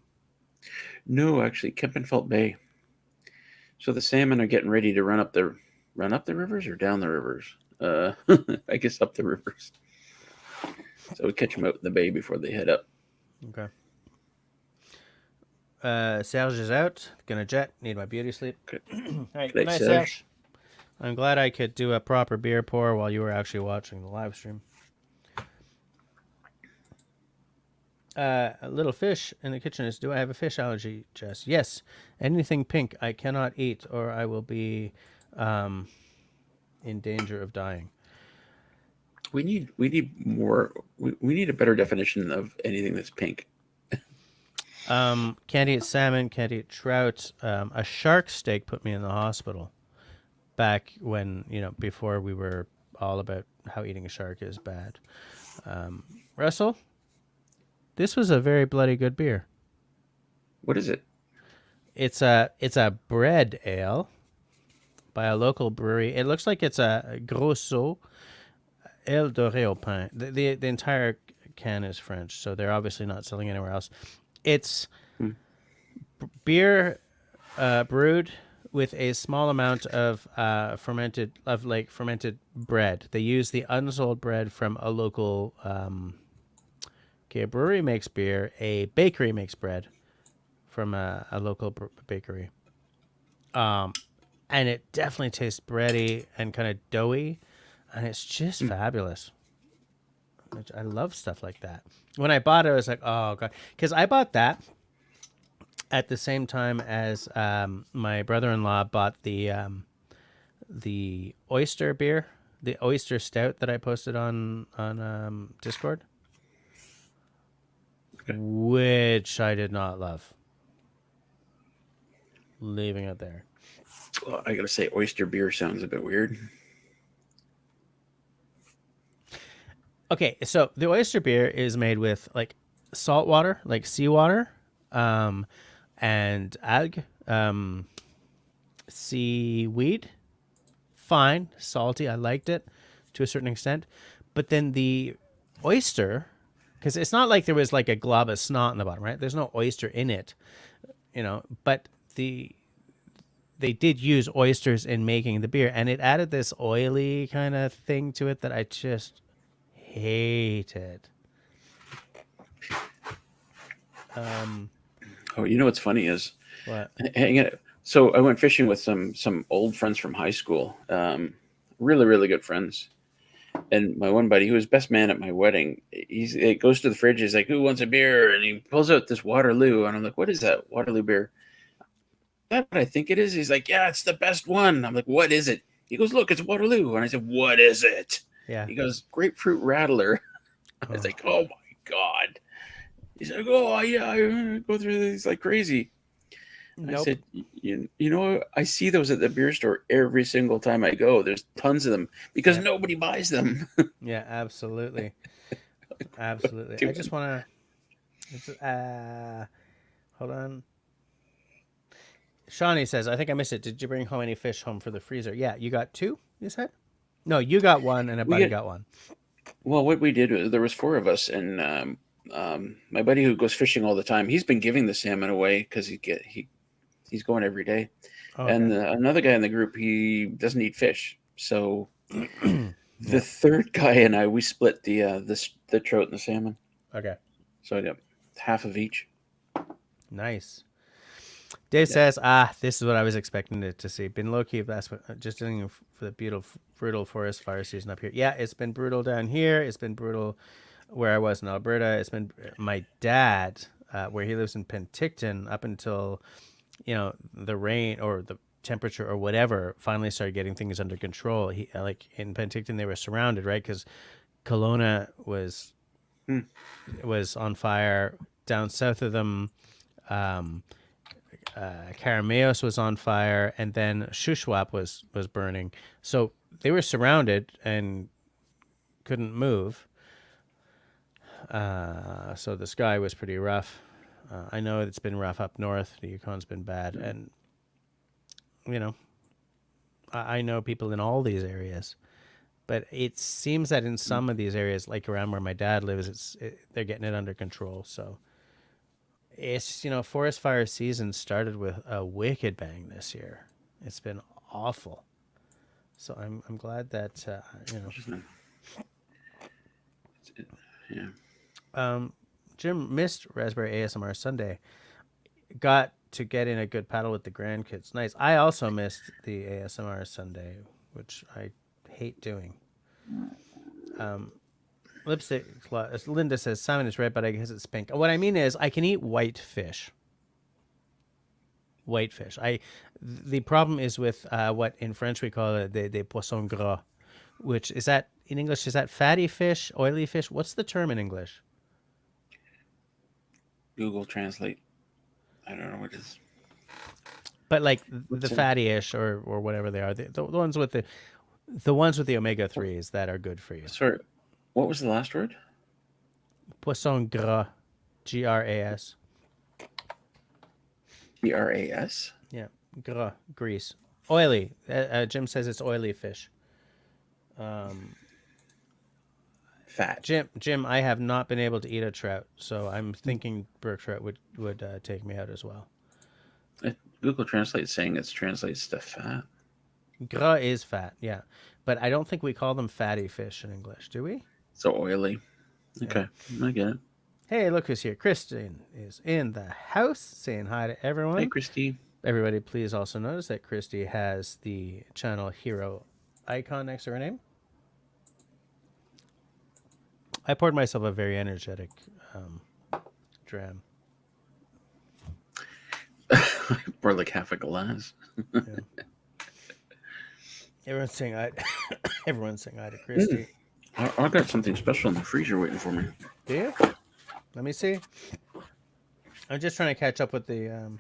No, actually, Kempenfelt Bay. So the salmon are getting ready to run up the rivers or down the rivers. I guess up the rivers. So we catch them out in the bay before they head up. Okay. Serge is out. Gonna jet. Need my beauty sleep. Okay. All right. Good night, Serge. I'm glad I could do a proper beer pour while you were actually watching the live stream. A little fish in the kitchen is, do I have a fish allergy, Jess? Yes. Anything pink I cannot eat or I will be in danger of dying. We need more. We need a better definition of anything that's pink. Can't eat salmon, can't eat trout. A shark steak put me in the hospital back when, before we were all about how eating a shark is bad. Russell? This was a very bloody good beer. What is it? It's a bread ale by a local brewery. It looks like it's a Grosso Ale Doré au Pain. The entire can is French, so they're obviously not selling anywhere else. It's beer brewed with a small amount of fermented bread. They use the unsold bread from a local. A brewery makes beer. A bakery makes bread from a local bakery. And it definitely tastes bready and kind of doughy, and it's just fabulous. I love stuff like that. When I bought it, I was like, oh, God. Because I bought that at the same time as my brother-in-law bought the oyster beer, the oyster stout that I posted on Discord. which I did not love. Leaving it there. Well, I gotta say, oyster beer sounds a bit weird. Okay, so the oyster beer is made with like salt water, like seawater, and algae, seaweed. Fine, salty. I liked it to a certain extent, but then the oyster, because it's not like there was like a glob of snot in the bottom, right? There's no oyster in it, But they did use oysters in making the beer, and it added this oily kind of thing to it that I just hated. Oh, you know what's funny is, What? hang on. So I went fishing with some old friends from high school, really really good friends. And my one buddy, who was best man at my wedding, he goes to the fridge. He's like, "Who wants a beer?" And he pulls out this Waterloo, and I'm like, "What is that Waterloo beer?" That what I think it is. He's like, "Yeah, it's the best one." I'm like, "What is it?" He goes, "Look, it's Waterloo." And I said, "What is it?" Yeah. He goes, "Grapefruit Rattler." I was like, "Oh my god." He's like, "Oh yeah, I go through these like crazy." Nope. I said, you know, I see those at the beer store every single time I go. There's tons of them because nobody buys them. Yeah, absolutely. Absolutely. I just want to, hold on. Shawnee says, I think I missed it. Did you bring home any fish home for the freezer? Yeah, you got 2, you said? No, you got 1 and a buddy got 1. Well, what we did was there was 4 of us, and my buddy who goes fishing all the time, he's been giving the salmon away because he's going every day. Okay. And another guy in the group, he doesn't eat fish, so the third guy and I, we split the trout and the salmon. Okay. So I got half of each. Nice. Dave says, this is what I was expecting to see. Been low-key, that's what, just dealing for the beautiful, brutal forest fire season up here. Yeah, it's been brutal down here. It's been brutal where I was in Alberta. It's been my dad, where he lives in Penticton, up until, the rain or the temperature or whatever finally started getting things under control. He like in Penticton, they were surrounded, right? Because Kelowna was on fire. Down south of them, Carameos was on fire, and then Shuswap was burning. So they were surrounded and couldn't move. So the sky was pretty rough. I know it's been rough up north. The Yukon's been bad, and I know people in all these areas. But it seems that in some of these areas, like around where my dad lives, they're getting it under control. So it's, forest fire season started with a wicked bang this year. It's been awful. So I'm glad that, Jim missed Raspberry ASMR Sunday. Got to get in a good paddle with the grandkids. Nice. I also missed the ASMR Sunday, which I hate doing. Lipstick. Linda says salmon is red, but I guess it's pink. What I mean is I can eat white fish. White fish. The problem is with what in French we call it des poissons gras, which is that in English, is that fatty fish, oily fish? What's the term in English? Google Translate. I don't know what it is. But like the fatty-ish or whatever they are, the ones with the ones with the omega-3s that are good for you. Sorry, what was the last word? Poisson gras, Gras. Gras? Yeah, gras, grease, oily. Jim says it's oily fish. Fat. Jim, I have not been able to eat a trout, so I'm thinking brook trout would take me out as well. Google Translate is saying it translates to fat. Gras is fat, yeah, but I don't think we call them fatty fish in English, do we? So oily. Okay, yeah. I get it. Hey, look who's here. Christine is in the house saying hi to everyone. Hey, Christy. Everybody, please also notice that Christy has the channel hero icon next to her name. I poured myself a very energetic dram. Poured like half a glass. Yeah. Everyone's saying hi. Everyone's saying hi to Christy. I got something special in the freezer waiting for me. Do you? Let me see. I'm just trying to catch up with the.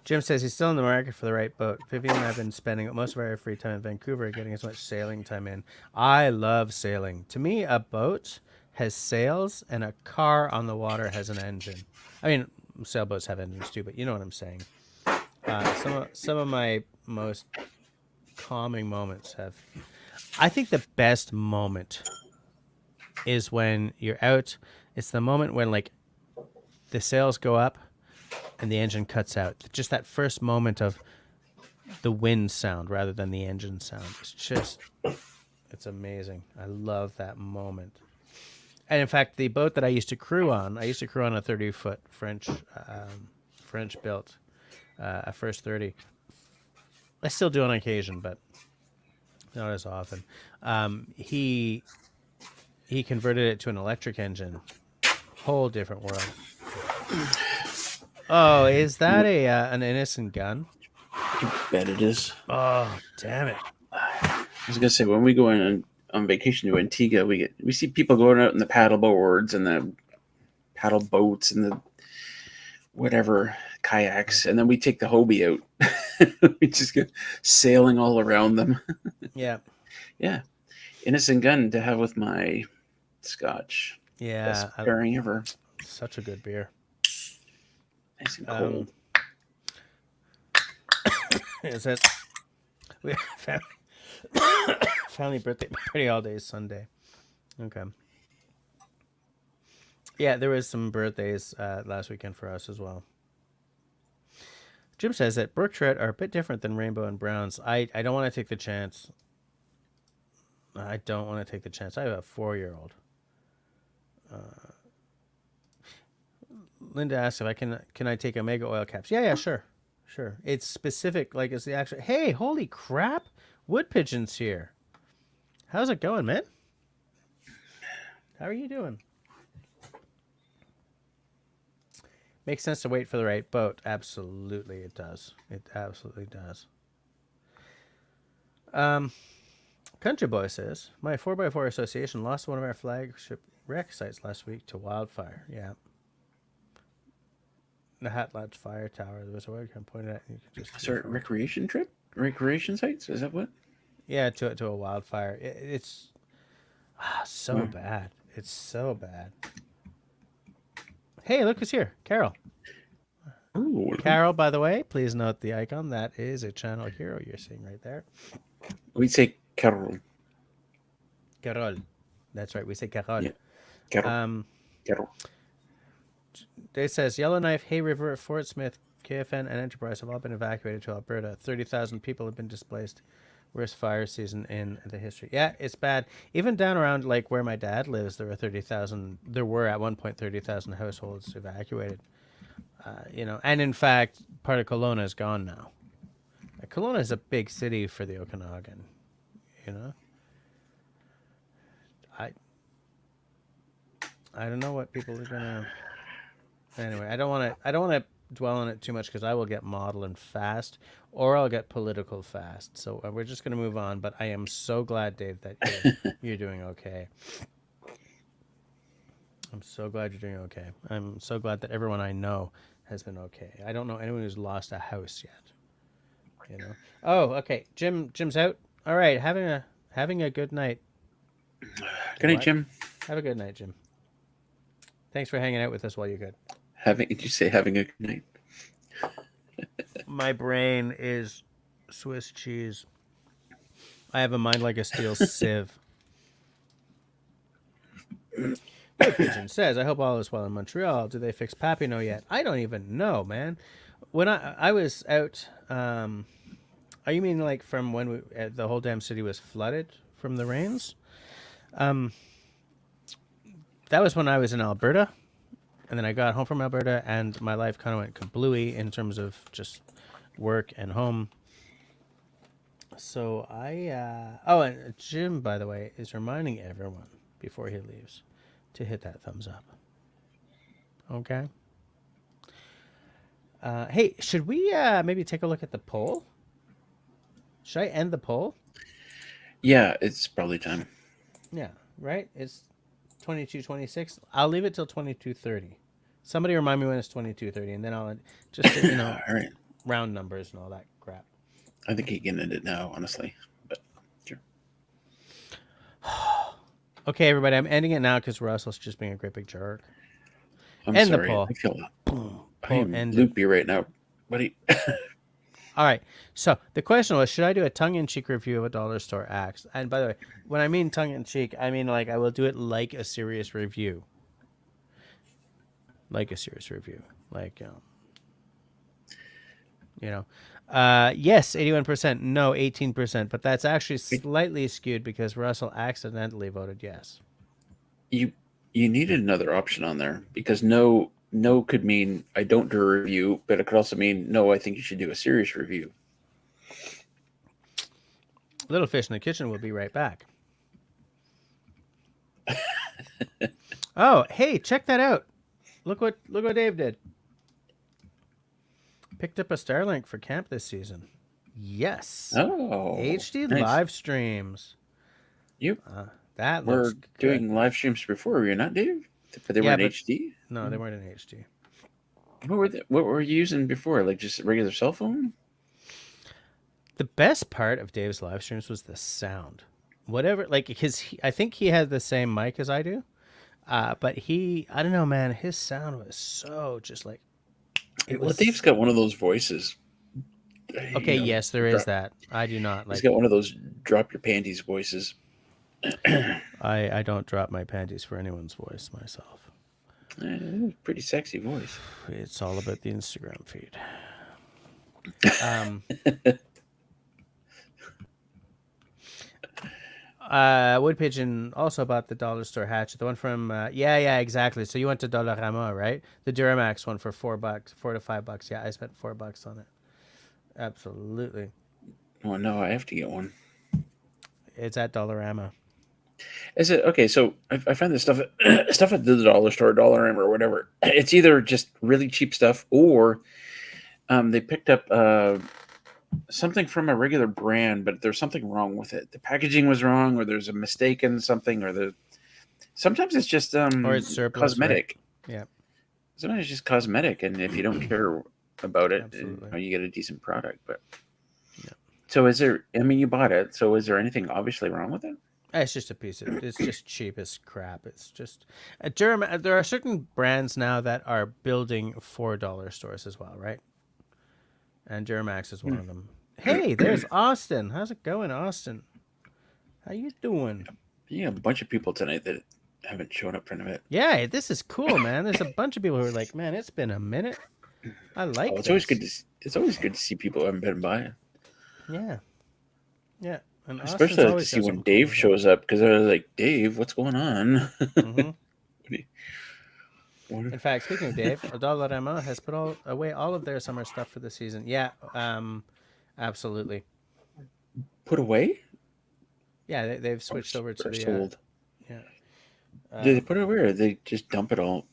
Jim says he's still in the market for the right boat. Vivian and I have been spending most of our free time in Vancouver getting as much sailing time in. I love sailing. To me, a boat has sails and a car on the water has an engine. I mean, sailboats have engines too, but you know what I'm saying. Some of my most calming moments have. I think the best moment is when you're out. It's the moment when like the sails go up and the engine cuts out. Just that first moment of the wind sound rather than the engine sound. It's amazing. I love that moment. And in fact, the boat that I used to crew on a 30-foot French built, a first 30. I still do on occasion, but not as often. He converted it to an electric engine. Whole different world. Oh, is that an innocent gun? I bet it is. Oh, damn it! I was gonna say, when we go on vacation to Antigua, we see people going out in the paddle boards and the paddle boats and the whatever kayaks, and then we take the Hobie out. We just go sailing all around them. Yeah. Yeah. Innocent gun to have with my scotch. Yeah. Best pairing ever. Such a good beer. Nice and cold. Is it? We family birthday party all day Sunday. Okay. Yeah, there was some birthdays last weekend for us as well. Jim says that brook trout are a bit different than rainbow and browns. I don't want to take the chance. I don't want to take the chance. I have a 4-year-old. Linda asks if I can I take omega oil caps. Yeah, sure. It's specific, like it's the actual. Hey, holy crap! Wood pigeon's here. How's it going, man? How are you doing? Makes sense to wait for the right boat. Absolutely, it does. It absolutely does. Country Boy says, my 4x4 association lost one of our flagship wreck sites last week to wildfire. Yeah. The Hatlatch Fire Tower. There was a webcam pointed at. You could just sorry, recreation trip? Recreation sites? Is that what? Yeah, to a wildfire. It's so bad. It's so bad. Hey, look who's here. Carol. Ooh. Carol, by the way, please note the icon. That is a channel hero you're seeing right there. We say Carol. Carol. That's right. We say Carol. Yeah. Carol. Carol. Dave says, Yellowknife, Hay River, Fort Smith, KFN, and Enterprise have all been evacuated to Alberta. 30,000 people have been displaced. Worst fire season in the history. Yeah, it's bad. Even down around like where my dad lives, there were at one point 30,000 households evacuated. And in fact, part of Kelowna is gone now. Kelowna is a big city for the Okanagan. I don't know what people are gonna. Anyway, I don't want to dwell on it too much because I will get maudlin fast, or I'll get political fast. So we're just gonna move on. But I am so glad, Dave, that you're doing okay. I'm so glad you're doing okay. I'm so glad that everyone I know has been okay. I don't know anyone who's lost a house yet. Oh, okay. Jim's out. All right, having a good night. Good night, Jim. Have a good night, Jim. Thanks for hanging out with us while you're good. Did you say having a good night? My brain is Swiss cheese. I have a mind like a steel sieve. Pigeon says, I hope all is well in Montreal. Do they fix Papineau yet? I don't even know, man. When I was out, you mean like from when the whole damn city was flooded from the rains? That was when I was in Alberta, and then I got home from Alberta, and my life kind of went kablooey in terms of just work and home. So and Jim, by the way, is reminding everyone before he leaves to hit that thumbs up. Okay. Hey, should we maybe take a look at the poll? Should I end the poll? Yeah, it's probably time. Yeah. right? It's 22.26. I'll leave it till 22.30. Somebody remind me when it's 22.30, and then I'll just All right. round numbers and all that crap. I think he can end it now, honestly. But sure. Okay, everybody, I'm ending it now because Russell's just being a great big jerk. I'm End sorry. the poll. I feel I am End loopy right now, buddy. All right. So the question was, should I do a tongue-in-cheek review of a dollar store axe? And by the way, when I mean tongue-in-cheek, I mean like I will do it like a serious review. Like a serious review. Like, yes, 81%. No, 18%. But that's actually slightly skewed because Russell accidentally voted yes. You needed another option on there because no could mean I don't do a review, but it could also mean no, I think you should do a serious review. Little Fish in the Kitchen will be right back. Oh, hey, check that out. Look what Dave did. Picked up a Starlink for camp this season. Yes. Oh, HD nice. live streams. Yep. That we're looks good. doing live streams before, were you not, Dave? But they weren't HD? No, they weren't in HD. What were you using before? Like just a regular cell phone? The best part of Dave's live streams was the sound. Whatever, like I think he had the same mic as I do. But I don't know, man, his sound was so just like Dave's got one of those voices. Okay, yes, there is that. I do not like. He's got one of those drop your panties voices. I don't drop my panties for anyone's voice myself. Pretty sexy voice. It's all about the Instagram feed. Wood Pigeon also bought the dollar store hatchet, the one from yeah, exactly. So you went to Dollarama, right? The Duramax one for $4, $4 to $5. Yeah, I spent $4 on it. Absolutely. Oh no, I have to get one. It's at Dollarama. Is it okay? So I find this stuff at the dollar store, Dollarama, or whatever. It's either just really cheap stuff, or they picked up something from a regular brand, but there's something wrong with it. The packaging was wrong, or there's a mistake in something, or sometimes it's just or it's surplus, cosmetic. Right? Yeah. Sometimes it's just cosmetic, and if you don't care about it, Absolutely. you get a decent product. But yeah. So is there? I mean, you bought it. So is there anything obviously wrong with it? It's just a piece of. It's just cheap as crap. It's just there are certain brands now that are building $4 stores as well, right? And Duramax is one of them. Hey, there's Austin. How's it going, Austin? How you doing? Yeah, a bunch of people tonight that haven't shown up for a bit. Yeah, this is cool, man. There's a bunch of people who are like, man, it's been a minute. I like. It's always good to see people who haven't been by. Yeah. Yeah. And especially like to see when Dave shows up, because I was like, Dave, what's going on? Mm-hmm. In fact, speaking of Dave, Dollarama has put away all of their summer stuff for the season. Yeah, absolutely. Put away? Yeah, they've switched over to the sold. Yeah. Did they put it away, or they just dump it all?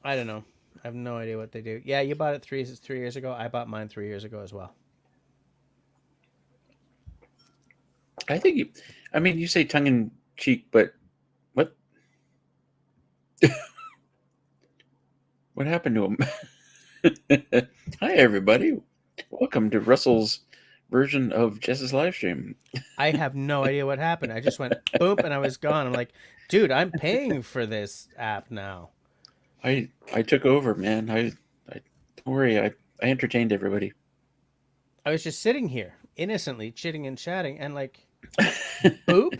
I don't know. I have no idea what they do. Yeah, you bought it 3 years ago. I bought mine 3 years ago as well. I think you say tongue in cheek, but what? What happened to him? Hi, everybody. Welcome to Russell's version of Jess's live stream. I have no idea what happened. I just went boom and I was gone. I'm like, dude, I'm paying for this app now. I took over, man. I don't worry. I entertained everybody. I was just sitting here innocently chitting and chatting and like boop.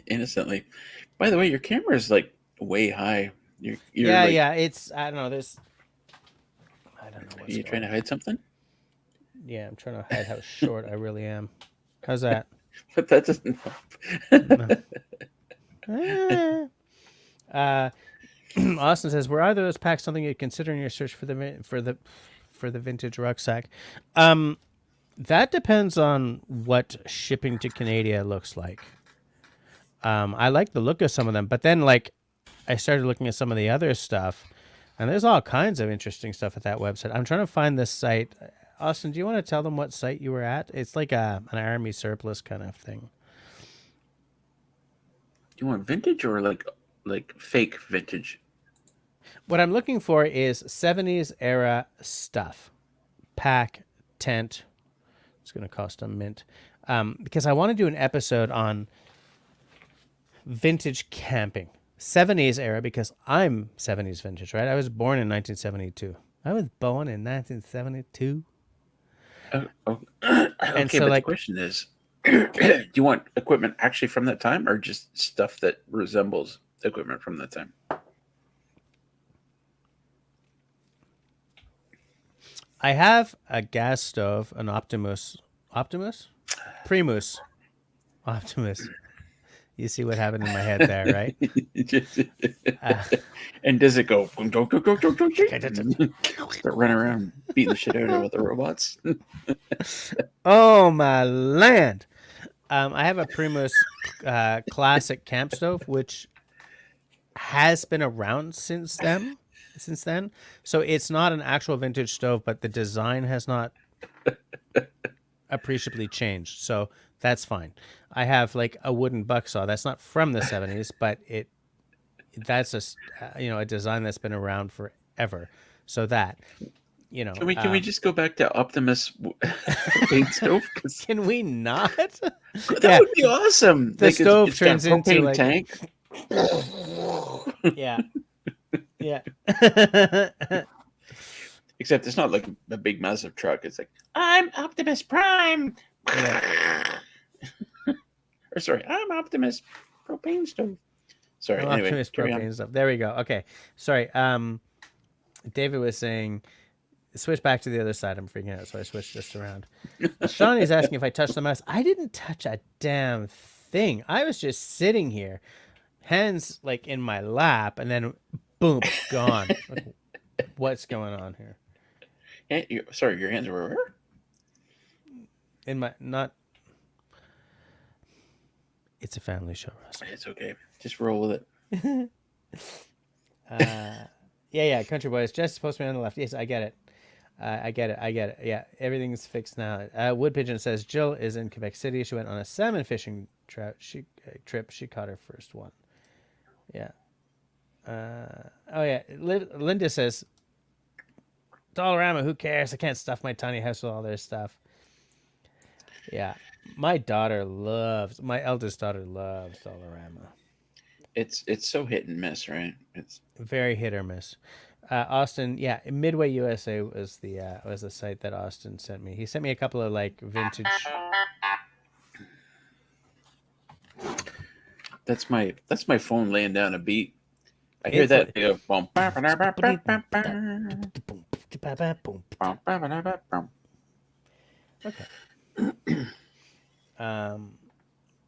Innocently. By the way, your camera is like way high. You're yeah. It's I don't know. Are you trying to hide something? Yeah, I'm trying to hide how short I really am. How's that? But that doesn't help. Austin says, "Were either of those packs something you'd consider in your search for the vintage rucksack?" That depends on what shipping to Canada looks like. I like the look of some of them, but then like I started looking at some of the other stuff, and there's all kinds of interesting stuff at that website. I'm trying to find this site. Austin, do you want to tell them what site you were at? It's like an army surplus kind of thing. you want vintage or like fake vintage? What I'm looking for is 70s era stuff. Pack, tent. It's going to cost a mint. Because I want to do an episode on vintage camping. 70s era, because I'm 70s vintage, right? I was born in 1972. I was born in 1972. Okay, so, but the like, question is, do you want equipment actually from that time or just stuff that resembles equipment from that time? I have a gas stove, an Primus. You see what happened in my head there, right? And does it go? Start running around beating the shit out of the robots. Oh my land! I have a Primus classic camp stove, which has been around since then. So it's not an actual vintage stove, but the design has not appreciably changed. So that's fine. I have like a wooden bucksaw. That's not from the 70s, but that's a design that's been around forever. So that, Can we just go back to Optimus paint stove? Can we not? That would be awesome. The stove it's turns got a propane into like tank. Yeah. Except it's not like a big massive truck. It's like, I'm Optimus Prime. Yeah. Or sorry, I'm Optimus propane stove. Sorry, anyway, Optimus propane stuff. There we go. Okay, sorry. David was saying, switch back to the other side. I'm freaking out, so I switched this around. Shawnee's asking if I touched the mouse. I didn't touch a damn thing. I was just sitting here, hands like in my lap, and then boom, gone. Like, what's going on here? Sorry, your hands were where? In my not. It's a family show, Russ. It's okay. Just roll with it. Yeah. Country boys. Just postman on the left. Yes, I get it. I get it. Yeah, everything's fixed now. Wood Pigeon says Jill is in Quebec City. She went on a salmon fishing trip. She caught her first one. Yeah. Linda says, Dollarama, who cares? I can't stuff my tiny house with all their stuff. Yeah. My eldest daughter loves Dollarama. It's so hit and miss, right? It's very hit or miss. Austin, yeah, Midway USA was the site that Austin sent me. He sent me a couple of like vintage. That's my phone laying down a beat. I hear that. Okay.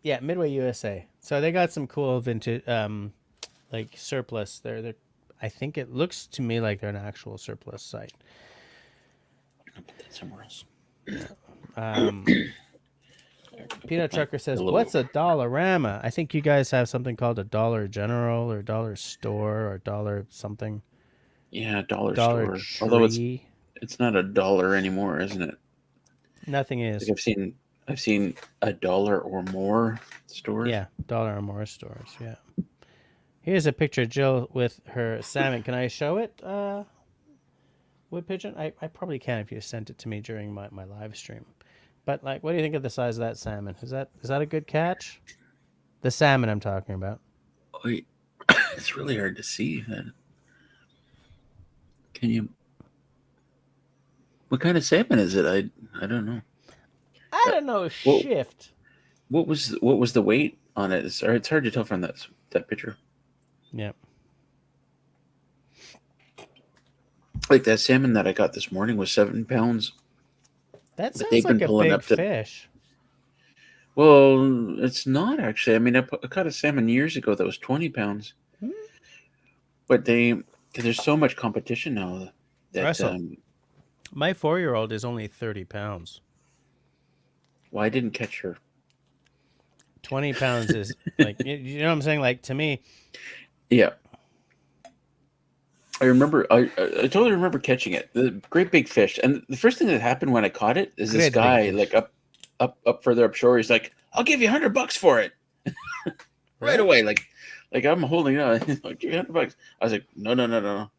Yeah, Midway USA. So they got some cool vintage, like surplus. They're. I think it looks to me like they're an actual surplus site. I'll put that somewhere else. Peanut Trucker says, "What's a Dollarama?" I think you guys have something called a Dollar General or Dollar Store or Dollar something. Yeah, Dollar Store. Tree. Although it's not a dollar anymore, isn't it? Nothing is. Like I've seen a dollar or more stores. Yeah, dollar or more stores. Yeah. Here's a picture of Jill with her salmon. Can I show it, Wood Pigeon? I probably can if you sent it to me during my live stream. But like, what do you think of the size of that salmon? Is that a good catch? The salmon I'm talking about. Wait, it's really hard to see. Can you? What kind of salmon is it? I don't know. I don't know. Shift. What was the weight on it? It's hard to tell from that picture. Yeah. Like that salmon that I got this morning was 7 pounds. That sounds like a big fish. Well, it's not actually. I mean, I caught a salmon years ago that was 20 pounds. But there's so much competition now that Russell, my 4-year-old is only 30 pounds. Well, I didn't catch her. 20 pounds is like, you know what I'm saying? Like, to me. Yeah. I remember, I totally remember catching it. The great big fish. And the first thing that happened when I caught it is this guy, like up further up shore, he's like, I'll give you $100 for it. right away. Like I'm holding it out. Like, give me $100. I was like, no.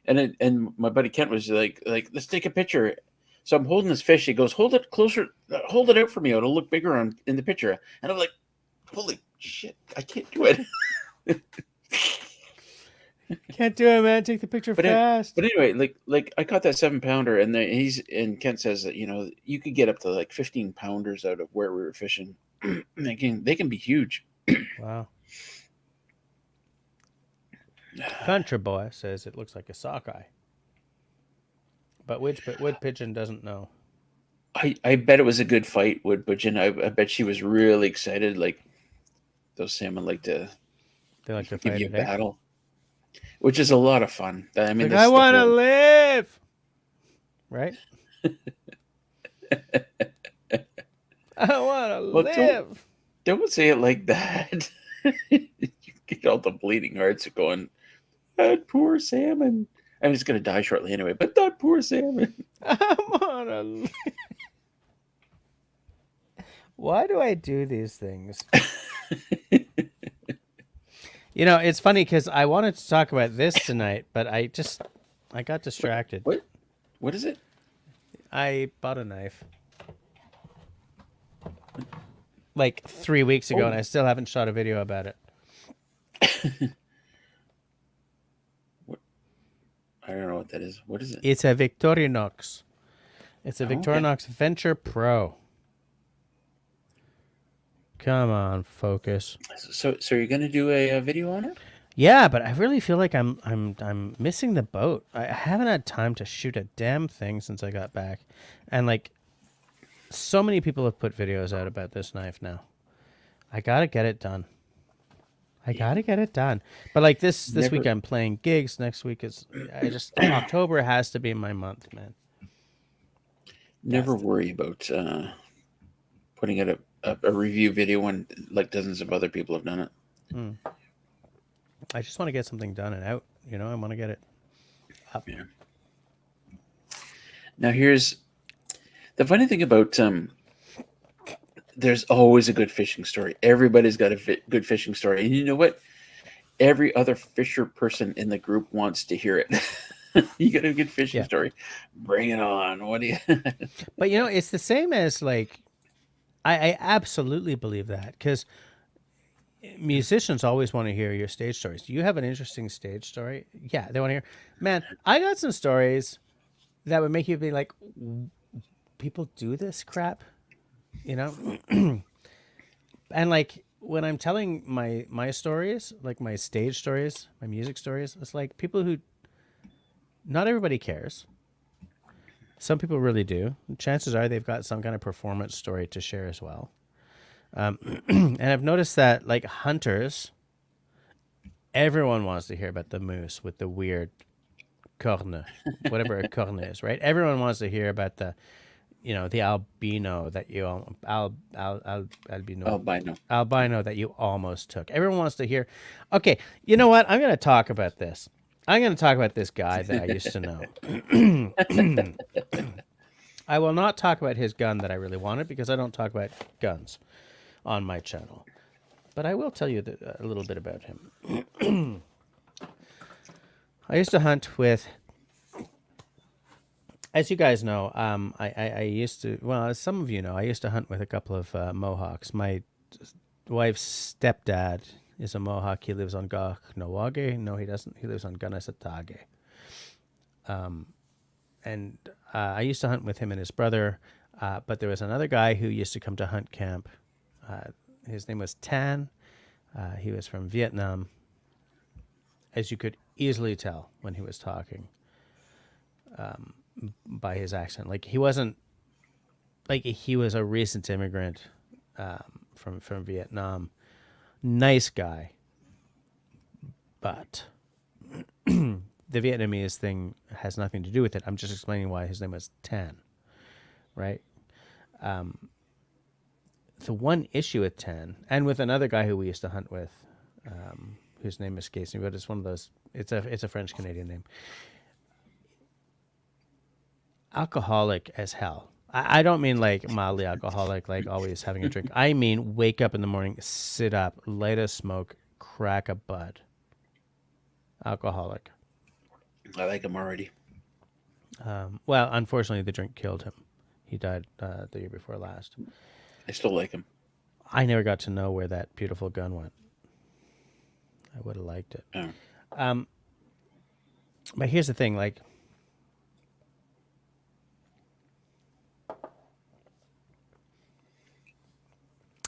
And my buddy Kent was like, let's take a picture. So I'm holding this fish. He goes, hold it closer, hold it out for me. It'll look bigger in the picture. And I'm like, holy shit, I can't do it. Can't do it, man. Take the picture fast. But anyway, like I caught that 7-pounder, and and Kent says that you could get up to like 15 pounders out of where we were fishing. They can be huge. Wow. Country boy says it looks like a sockeye, but wood pigeon doesn't know. I bet it was a good fight, wood pigeon. I bet she was really excited. Like those salmon like to fight give you a battle. Which is a lot of fun. I mean, I want to live, right? I want to live. Don't say it like that. You get all the bleeding hearts going, that poor salmon. I'm just going to die shortly anyway, but that poor salmon. I want to live. Why do I do these things? It's funny because I wanted to talk about this tonight, but I got distracted. What is it? I bought a knife like 3 weeks ago, and I still haven't shot a video about it. I don't know what that is. What is it? It's a Victorinox. It's a Victorinox Venture Pro. Come on, focus. So you're gonna do a video on it? Yeah, but I really feel like I'm missing the boat. I haven't had time to shoot a damn thing since I got back, and like, so many people have put videos out about this knife now. I gotta get it done. But like this week I'm playing gigs. Next week October has to be my month, man. Never worry about putting out a review video when like dozens of other people have done it. I just want to get something done and out. I want to get it up. Yeah. Now here's the funny thing about there's always a good fishing story. Everybody's got a good fishing story, and you know what? Every other fisher person in the group wants to hear it. You got a good fishing story? Bring it on. What do you? But it's the same as like. I absolutely believe that, because musicians always want to hear your stage stories. Do you have an interesting stage story? Yeah, they want to hear. Man, I got some stories that would make you be like, people do this crap, And like when I'm telling my stories, like my stage stories, my music stories, it's like people who, not everybody cares. Some people really do. Chances are they've got some kind of performance story to share as well. And I've noticed that, like hunters, everyone wants to hear about the moose with the weird corne, whatever a corne is, right? Everyone wants to hear about the, the albino that you albino that you almost took. Everyone wants to hear. Okay, you know what? I'm going to talk about this. I'm going to talk about this guy that I used to know. I will not talk about his gun that I really wanted, because I don't talk about guns on my channel. But I will tell you a little bit about him. I used to hunt with, as you guys know, I used to, well, as some of you know, I used to hunt with a couple of Mohawks. My wife's stepdad is a Mohawk. He lives on Gaknawage. No, he doesn't. He lives on Gunnasatage. And I used to hunt with him and his brother. But there was another guy who used to come to hunt camp. His name was Tan. He was from Vietnam, as you could easily tell when he was talking, by his accent. Like, he wasn't, like, he was a recent immigrant from Vietnam. Nice guy, but the Vietnamese thing has nothing to do with it. I'm just explaining why his name was Tan, right? The one issue with Tan, and with another guy who we used to hunt with, whose name escapes me, but it's one of those. It's a French Canadian name. Alcoholic as hell. I don't mean like mildly alcoholic, like always having a drink. I mean wake up in the morning, sit up, light a smoke, crack a bud. Alcoholic. I like him already. Well, unfortunately, the drink killed him. He died the year before last. I still like him. I never got to know where that beautiful gun went. I would have liked it. Oh. But here's the thing, like,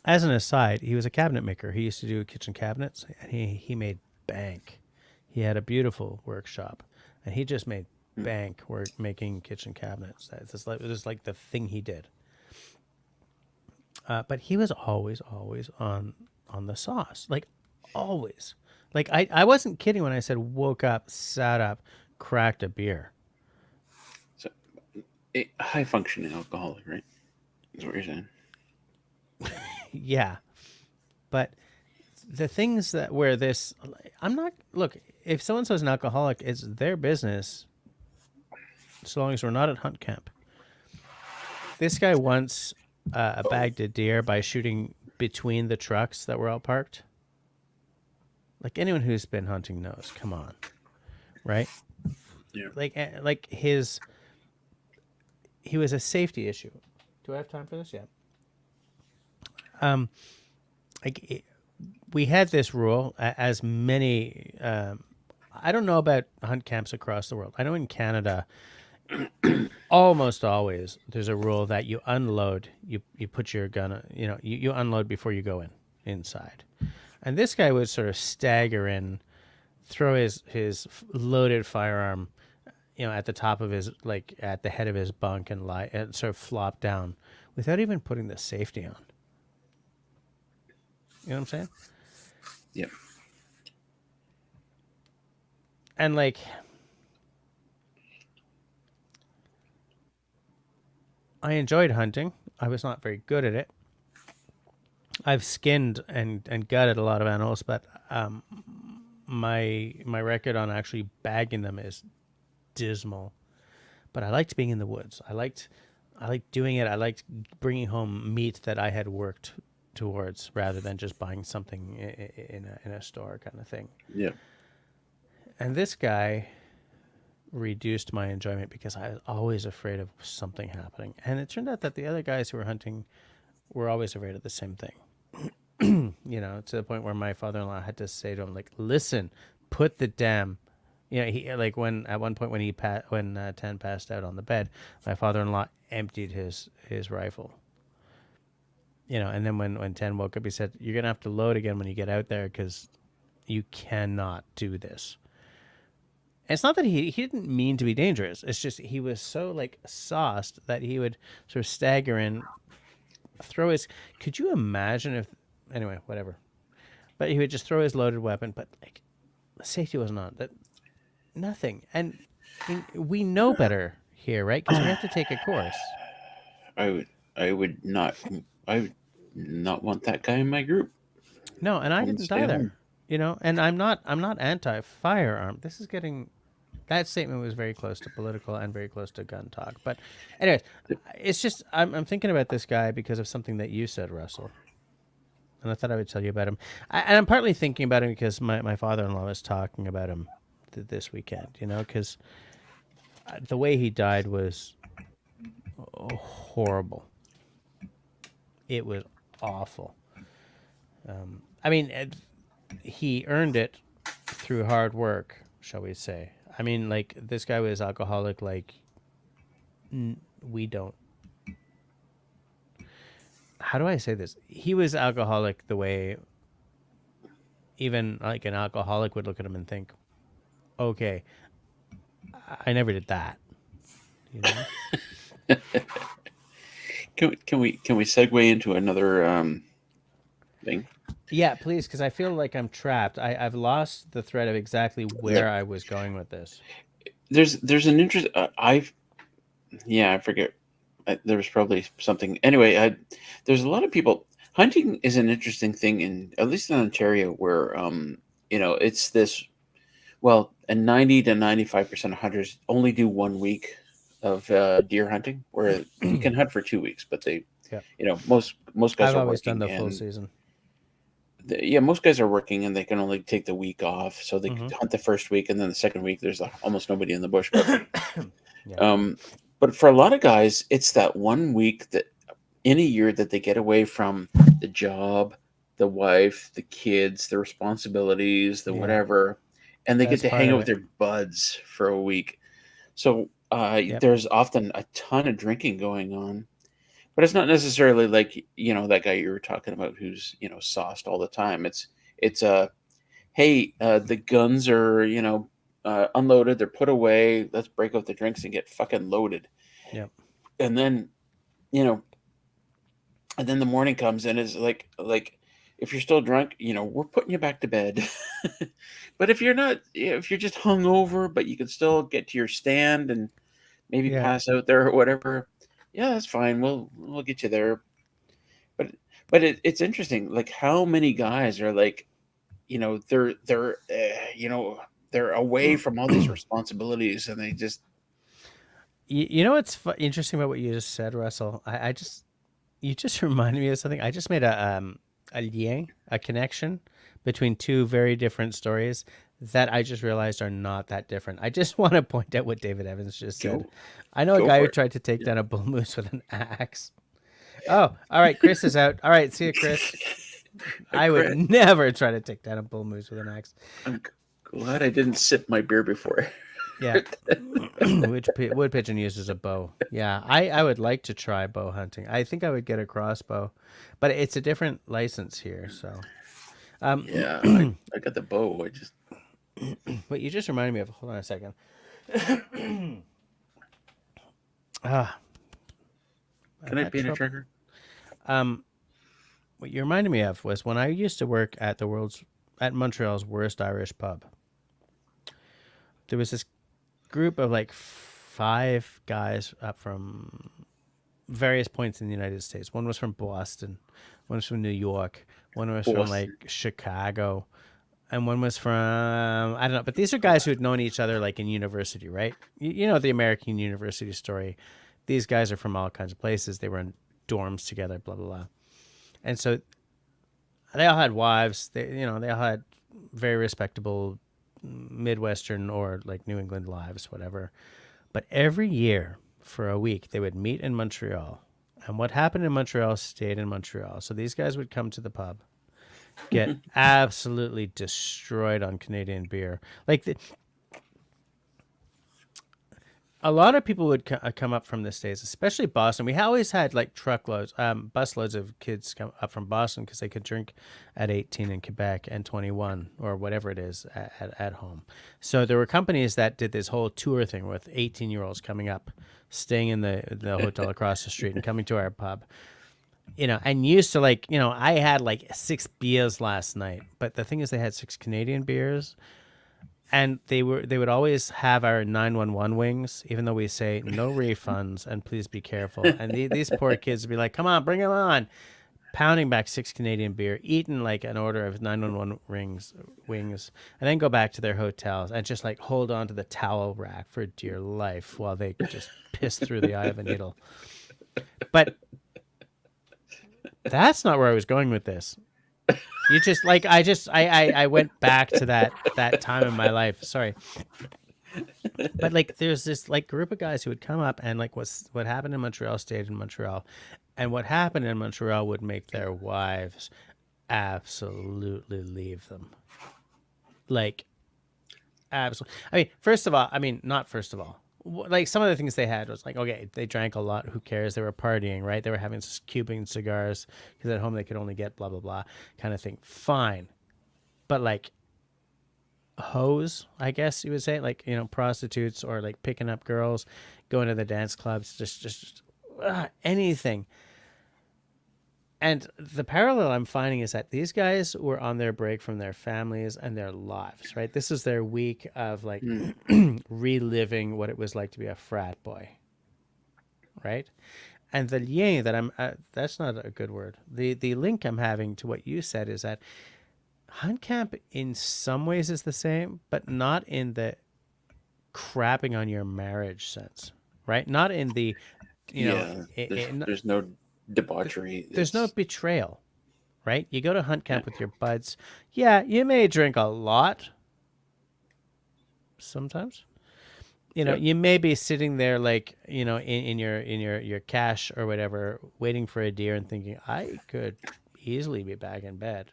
as an aside, he was a cabinet maker. He used to do kitchen cabinets, and he made bank. He had a beautiful workshop, and he just made bank work making kitchen cabinets. That's just like, it was like the thing he did. But he was always on the sauce, like always. Like I wasn't kidding when I said woke up, sat up, cracked a beer. So, a high functioning alcoholic, right? Is what you're saying. Yeah, but the things that where this, I'm not. Look, if someone says an alcoholic, it's their business. So long as we're not at hunt camp. This guy once bagged a deer by shooting between the trucks that were all parked. Like anyone who's been hunting knows. Come on, right? Yeah. Like he was a safety issue. Do I have time for this? Yeah. We had this rule, as many. I don't know about hunt camps across the world. I know in Canada, almost always there's a rule that you unload. You put your gun. You unload before you go inside. And this guy would sort of stagger in, throw his loaded firearm, at the top of his, like at the head of his bunk, and lie and sort of flop down without even putting the safety on. You know what I'm saying? Yep. And like, I enjoyed hunting. I was not very good at it. I've skinned and gutted a lot of animals, but my record on actually bagging them is dismal. But I liked being in the woods. I liked doing it. I liked bringing home meat that I had worked towards, rather than just buying something in a store kind of thing. Yeah. And this guy reduced my enjoyment because I was always afraid of something happening. And it turned out that the other guys who were hunting were always afraid of the same thing. To the point where my father-in-law had to say to him, like, listen, put the damn, he, like, when at one point when Tan passed out on the bed, my father-in-law emptied his rifle. And then when Tan woke up, he said, you're going to have to load again when you get out there, because you cannot do this. And it's not that he didn't mean to be dangerous. It's just he was so, like, sauced that he would sort of stagger in, throw his... Could you imagine if... Anyway, whatever. But he would just throw his loaded weapon, but, like, the safety wasn't on. Nothing. And we know better here, right? Because we have to take a course. I would not want that guy in my group. No, and I didn't either. And I'm not anti-firearm. That statement was very close to political and very close to gun talk. But anyways, it's just I'm thinking about this guy because of something that you said, Russell. And I thought I would tell you about him. And I'm partly thinking about him because my father-in-law was talking about him this weekend, because the way he died was horrible. It was awful. I mean, he earned it through hard work, shall we say. I mean, like, this guy was alcoholic like we don't. How do I say this? He was alcoholic the way even like an alcoholic would look at him and think, okay, I never did that. Can we segue into another thing? Yeah, please, because I feel like I'm trapped. I've lost the thread of exactly where I was going with this. There's an interest. I forget. There was probably something. Anyway, there's a lot of people. Hunting is an interesting thing, at least in Ontario, where it's this. Well, and 90 to 95% of hunters only do 1 week deer hunting, where you can hunt for 2 weeks, but they, Yeah. most guys I've are always done working, the full and season. most guys are working, and they can only take the week off, so they hunt the first week, and then the second week there's almost nobody in the bush. Yeah. But for a lot of guys, it's that 1 week that in a year that they get away from the job, the wife, the kids, the responsibilities, the Yeah. whatever, and they get That's to part hang of out with it. their buds for a week. So Yep. there's often a ton of drinking going on, but it's not necessarily like, that guy you were talking about who's, sauced all the time. It's hey, the guns are, unloaded, they're put away. Let's break out the drinks and get fucking loaded. Yep. And then, you know, and then the morning comes and is like if you're still drunk, we're putting you back to bed. But if you're not, if you're just hungover, but you can still get to your stand and maybe Yeah. pass out there or whatever, yeah, that's fine. We'll get you there. But it's interesting, like how many guys are like, they're away from all these responsibilities, and they just You know what's interesting about what you just said, Russell? You just reminded me of something. I just made a connection between two very different stories that I just realized are not that different. I just want to point out what David Evans just said. I know a go guy for who it. tried to take down a bull moose with an axe. Oh, all right. Chris is out. All right. See you, Chris. I would never try to take down a bull moose with an axe. I'm glad I didn't sip my beer before. Yeah. Which wood pigeon uses a bow. Yeah. I would like to try bow hunting. I think I would get a crossbow, but it's a different license here. So, Yeah, I got the bow. I just what you just reminded me of. Hold on a second. Can I paint a trigger? What you reminded me of was when I used to work at Montreal's worst Irish pub. There was this group of like 5 guys up from various points in the United States. One was from Boston, one was from New York, one was from like Chicago, and one was from, I don't know. But these are guys who had known each other like in university, right? You know the American university story. These guys are from all kinds of places. They were in dorms together, blah blah blah. And so they all had wives. They all had very respectable Midwestern or like New England lives, whatever. But every year for a week, they would meet in Montreal. And what happened in Montreal stayed in Montreal. So these guys would come to the pub, get absolutely destroyed on Canadian beer. Like a lot of people would come up from the States, especially Boston. We always had like truckloads, busloads of kids come up from Boston because they could drink at 18 in Quebec and 21 or whatever it is at home. So there were companies that did this whole tour thing with 18-year-olds coming up, staying in the hotel across the street and coming to our pub. And used to like, I had like 6 beers last night, but the thing is they had 6 Canadian beers. And they would always have our 911 wings, even though we say no refunds and please be careful. And these poor kids would be like, come on, bring them on. Pounding back 6 Canadian beer, eating like an order of 911 wings, and then go back to their hotels and just like hold on to the towel rack for dear life while they just piss through the eye of a needle. But that's not where I was going with this. You just like I went back to that time in my life. Sorry. But like there's this like group of guys who would come up and like what happened in Montreal stayed in Montreal. And what happened in Montreal would make their wives absolutely leave them. Like absolutely. Not first of all. Like some of the things they had was like, okay, they drank a lot. Who cares? They were partying, right? They were having Cuban cigars because at home they could only get blah, blah, blah kind of thing. Fine. But like hoes, I guess you would say, like, prostitutes or like picking up girls, going to the dance clubs, just anything. And the parallel I'm finding is that these guys were on their break from their families and their lives, right? This is their week of like reliving what it was like to be a frat boy, right? And the lien that that's not a good word. The link I'm having to what you said is that hunt camp in some ways is the same, but not in the crapping on your marriage sense. right? Not in the, you know, Yeah, there's no debauchery. there's no It's betrayal, right? You go to hunt camp with your buds. Yeah, you may drink a lot sometimes. You know, yep. you may be sitting there like, you know, in your cache or whatever, waiting for a deer and thinking, I could easily be back in bed.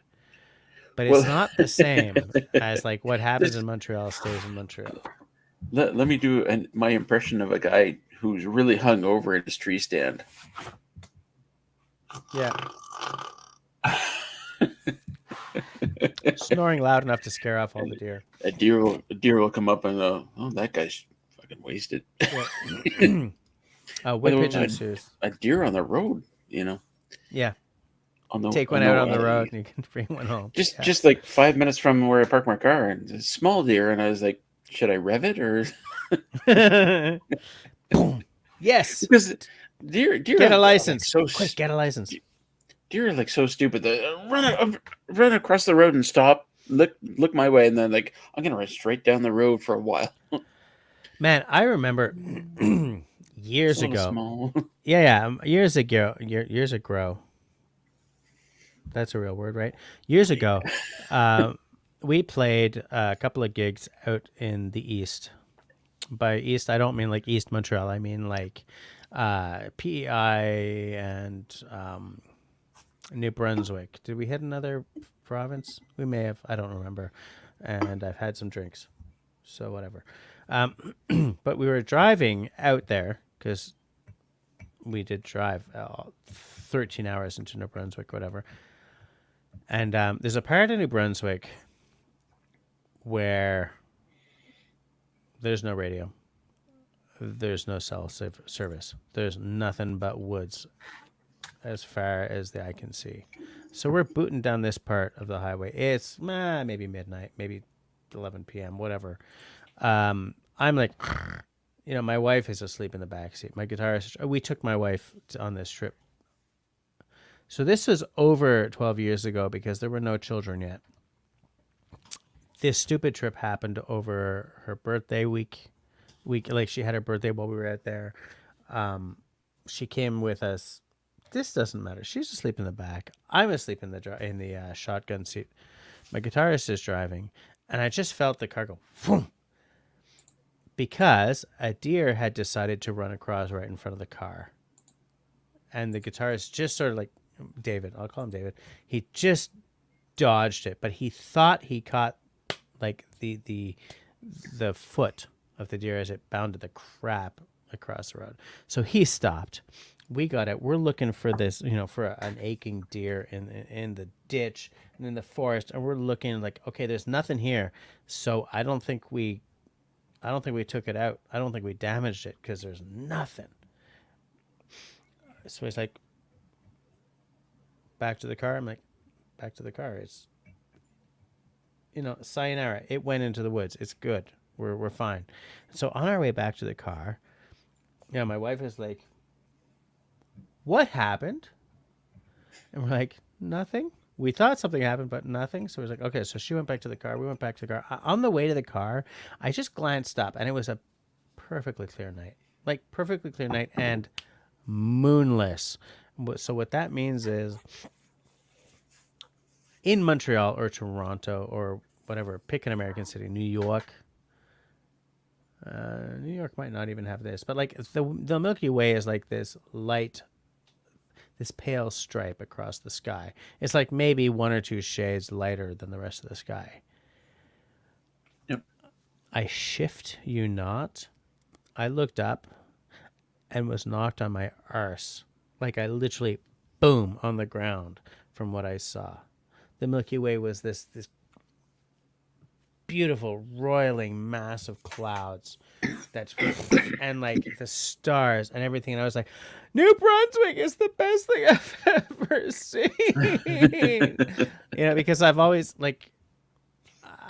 But it's Well, not the same as like what happens this, in Montreal stays in Montreal. let me do my impression of a guy who's really hung over in his tree stand. Yeah. Snoring loud enough to scare off all the deer. A deer will come up and go, oh, that guy's fucking wasted. Yeah. By Wood the way, pigeon Sue's. a deer on the road, you know, Yeah. on the Take one out on the road and you can bring one home. just like 5 minutes from where I parked my car, and it's a small deer, and I was like, should I rev it or? Yeah. Boom. Yes. Because deer Get a are, license. like, Quick, get a license. deer are like so stupid that run across the road and stop, look my way, and then like I'm gonna run straight down the road for a while. Man, I remember years So ago. small. Yeah, years ago. Years ago. That's a real word, right? Years ago, we played a couple of gigs out in the East. By East, I don't mean like East Montreal. I mean like PEI and New Brunswick. Did we hit another province? We may have. I don't remember. And I've had some drinks, so whatever. But we were driving out there because we did drive 13 hours into New Brunswick, whatever. And there's a part of New Brunswick where there's no radio. There's no cell service. There's nothing but woods as far as the eye can see. So we're booting down this part of the highway. It's maybe midnight, maybe 11 p.m., whatever. I'm like, you know, my wife is asleep in the backseat. My guitarist, we took my wife on this trip. So this was over 12 years ago because there were no children yet. This stupid trip happened over her birthday week. Like she had her birthday while we were out there. She came with us. This doesn't matter. She's asleep in the back. I'm asleep in the shotgun seat. My guitarist is driving, and I just felt the car go boom, because a deer had decided to run across right in front of the car, and the guitarist just sort of like David. I'll call him David. He just dodged it, but he thought he caught like the foot of the deer as it bounded the crap across the road. So he stopped. We got it. We're looking for this, you know, for an aching deer in the ditch and in the forest, and we're looking like, okay, there's nothing here. So I don't think we took it out. I don't think we damaged it because there's nothing. So he's like, back to the car. I'm like, back to the car. It's, you know, sayonara. It went into the woods. It's good. We're fine. So on our way back to the car, yeah, my wife is like, what happened? And we're like, nothing. We thought something happened, but nothing. So it was like, okay. So she went back to the car. We went back to the car. On the way to the car, I just glanced up, and it was a perfectly clear night. Like, perfectly clear night and moonless. So what that means is in Montreal or Toronto or whatever, pick an American city, New York. New York might not even have this, but like the Milky Way is like this light, this pale stripe across the sky. It's like maybe one or two shades lighter than the rest of the sky. Yep. I shift you not. I looked up and was knocked on my arse. Like I literally, boom, on the ground from what I saw. The Milky Way was this beautiful, roiling mass of clouds that's and like the stars and everything. And I was like, New Brunswick is the best thing I've ever seen. You know, because I've always like,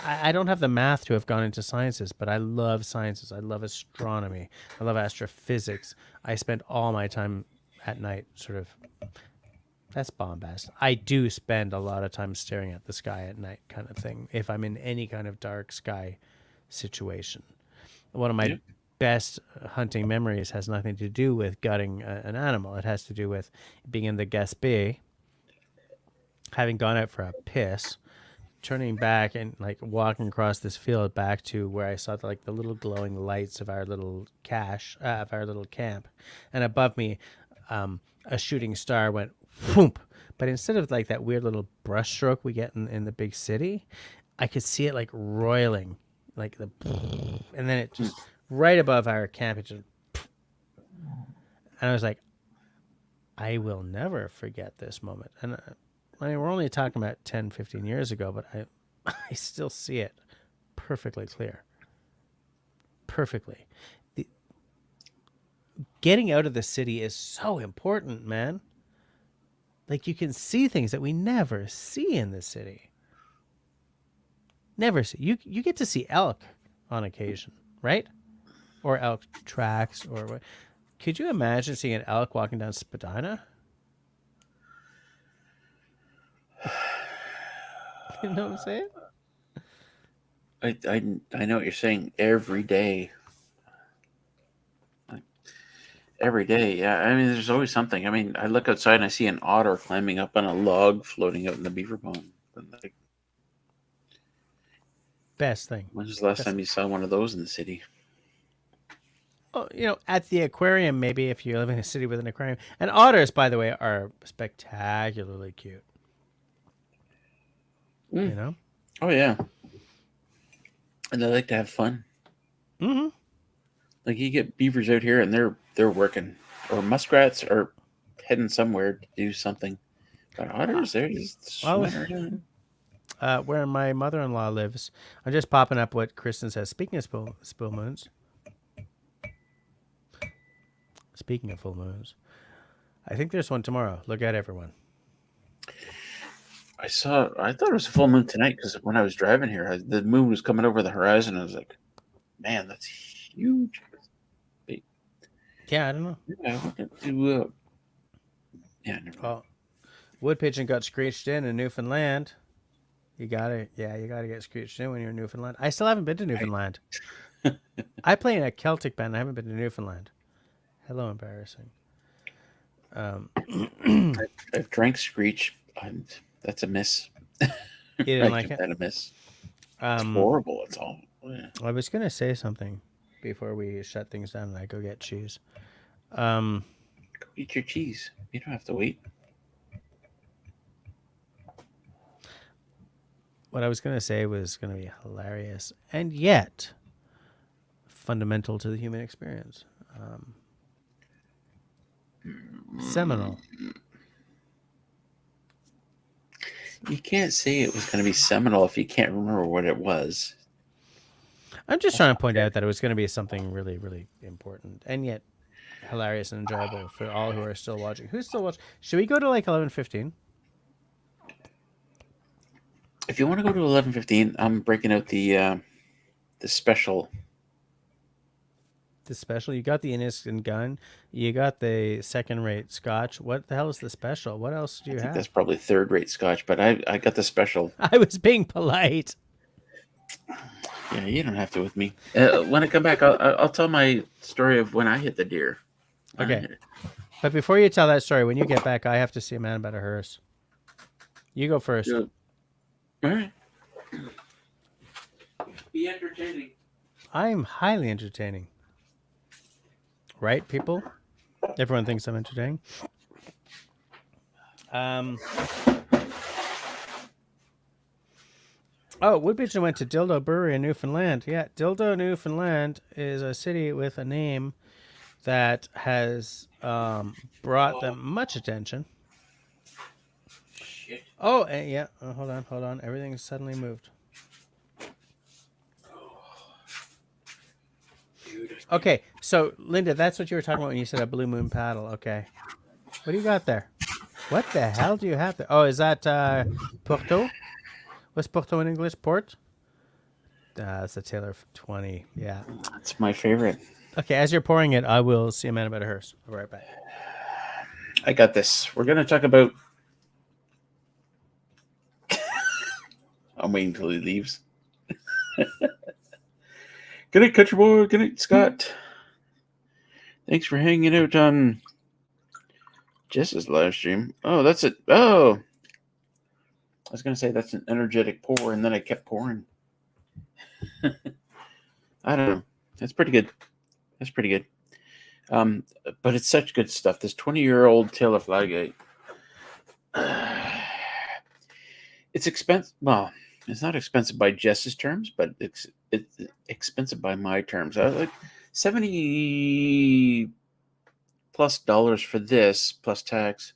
I don't have the math to have gone into sciences, but I love sciences. I love astronomy. I love astrophysics. I spend all my time at night sort of, that's bombast. I do spend a lot of time staring at the sky at night kind of thing if I'm in any kind of dark sky situation. One of my best hunting memories has nothing to do with gutting an animal. It has to do with being in the Gaspé, having gone out for a piss, turning back and like walking across this field back to where I saw like the little glowing lights of our little cache, of our little camp, and above me, a shooting star went whoomp. But instead of like that weird little brush stroke we get in the big city, I could see it like roiling, like the, and then it just right above our camp, it just, and I was like, I will never forget this moment. And I mean, we're only talking about 10, 15 years ago, but I still see it perfectly clear. Perfectly. Getting out of the city is so important, man. Like, you can see things that we never see in the city. Never see. You get to see elk on occasion, right? Or elk tracks, or what? Could you imagine seeing an elk walking down Spadina? You know what I'm saying? I know what you're saying. Every day. Every day, yeah. I mean, there's always something. I mean, I look outside and I see an otter climbing up on a log floating out in the beaver pond. Like, best thing. when was the last time you saw one of those in the city? Oh, you know, at the aquarium, maybe if you live in a city with an aquarium. And otters, by the way, are spectacularly cute. You know? Oh, yeah. And they like to have fun. Mm-hmm. Like, you get beavers out here and they're working. Or muskrats are heading somewhere to do something. But otters, they're just swimming around. Where my mother-in-law lives, I'm just popping up what Kristen says. Speaking of full moons. Speaking of full moons, I think there's one tomorrow. Look out, everyone. I thought it was a full moon tonight because when I was driving here, the moon was coming over the horizon. I was like, man, that's huge. Yeah, I don't know. Yeah, I wanted to, never mind. Wood pigeon got screeched in Newfoundland. You gotta get screeched in when you're in Newfoundland. I still haven't been to Newfoundland. I play in a Celtic band. I haven't been to Newfoundland. Hello, embarrassing. I've drank screech, and that's a miss. You didn't like it? That's a miss. It's horrible. It's all. Yeah. I was gonna say something before we shut things down and I go get cheese. Go eat your cheese. You don't have to wait. What I was going to say was going to be hilarious and yet fundamental to the human experience. Seminal. You can't say it was going to be seminal if you can't remember what it was. I'm just trying to point out that it was going to be something really, really important and yet hilarious and enjoyable for all who are still watching. Who's still watching? Should we go to like 11:15? If you want to go to 11:15, I'm breaking out the special. The special? You got the Innis and Gun. You got the second-rate Scotch. What the hell is the special? What else do you have? That's probably third-rate Scotch, but I got the special. I was being polite. Yeah, you don't have to with me. When I come back, I'll tell my story of when I hit the deer. Okay. But before you tell that story, when you get back, I have to see a man about a hearse. You go first. All right. Be entertaining. I'm highly entertaining. Right, people? Everyone thinks I'm entertaining. Wood pigeon went to Dildo Brewery in Newfoundland. Yeah, Dildo, Newfoundland is a city with a name that has brought them much attention. Shit. Oh, yeah. Oh, hold on. Everything suddenly moved. Okay, so Linda, that's what you were talking about when you said a blue moon paddle. Okay. What do you got there? What the hell do you have there? Oh, is that Porto? What's Porto in English? Port? That's a Taylor 20. Yeah. That's my favorite. Okay, as you're pouring it, I will see a man about a hearse. I'll be right back. I got this. We're going to talk about... I'm waiting until he leaves. Good night, Country Boy. Good night, Scott. Thanks for hanging out on Jess's live stream. Oh, that's it. Oh, I was going to say that's an energetic pour, and then I kept pouring. I don't know. That's pretty good. That's pretty good. But it's such good stuff. This 20-year-old Taylor Flagate. It's expensive. Well, it's not expensive by Jess's terms, but it's expensive by my terms. I was like $70+ for this plus tax,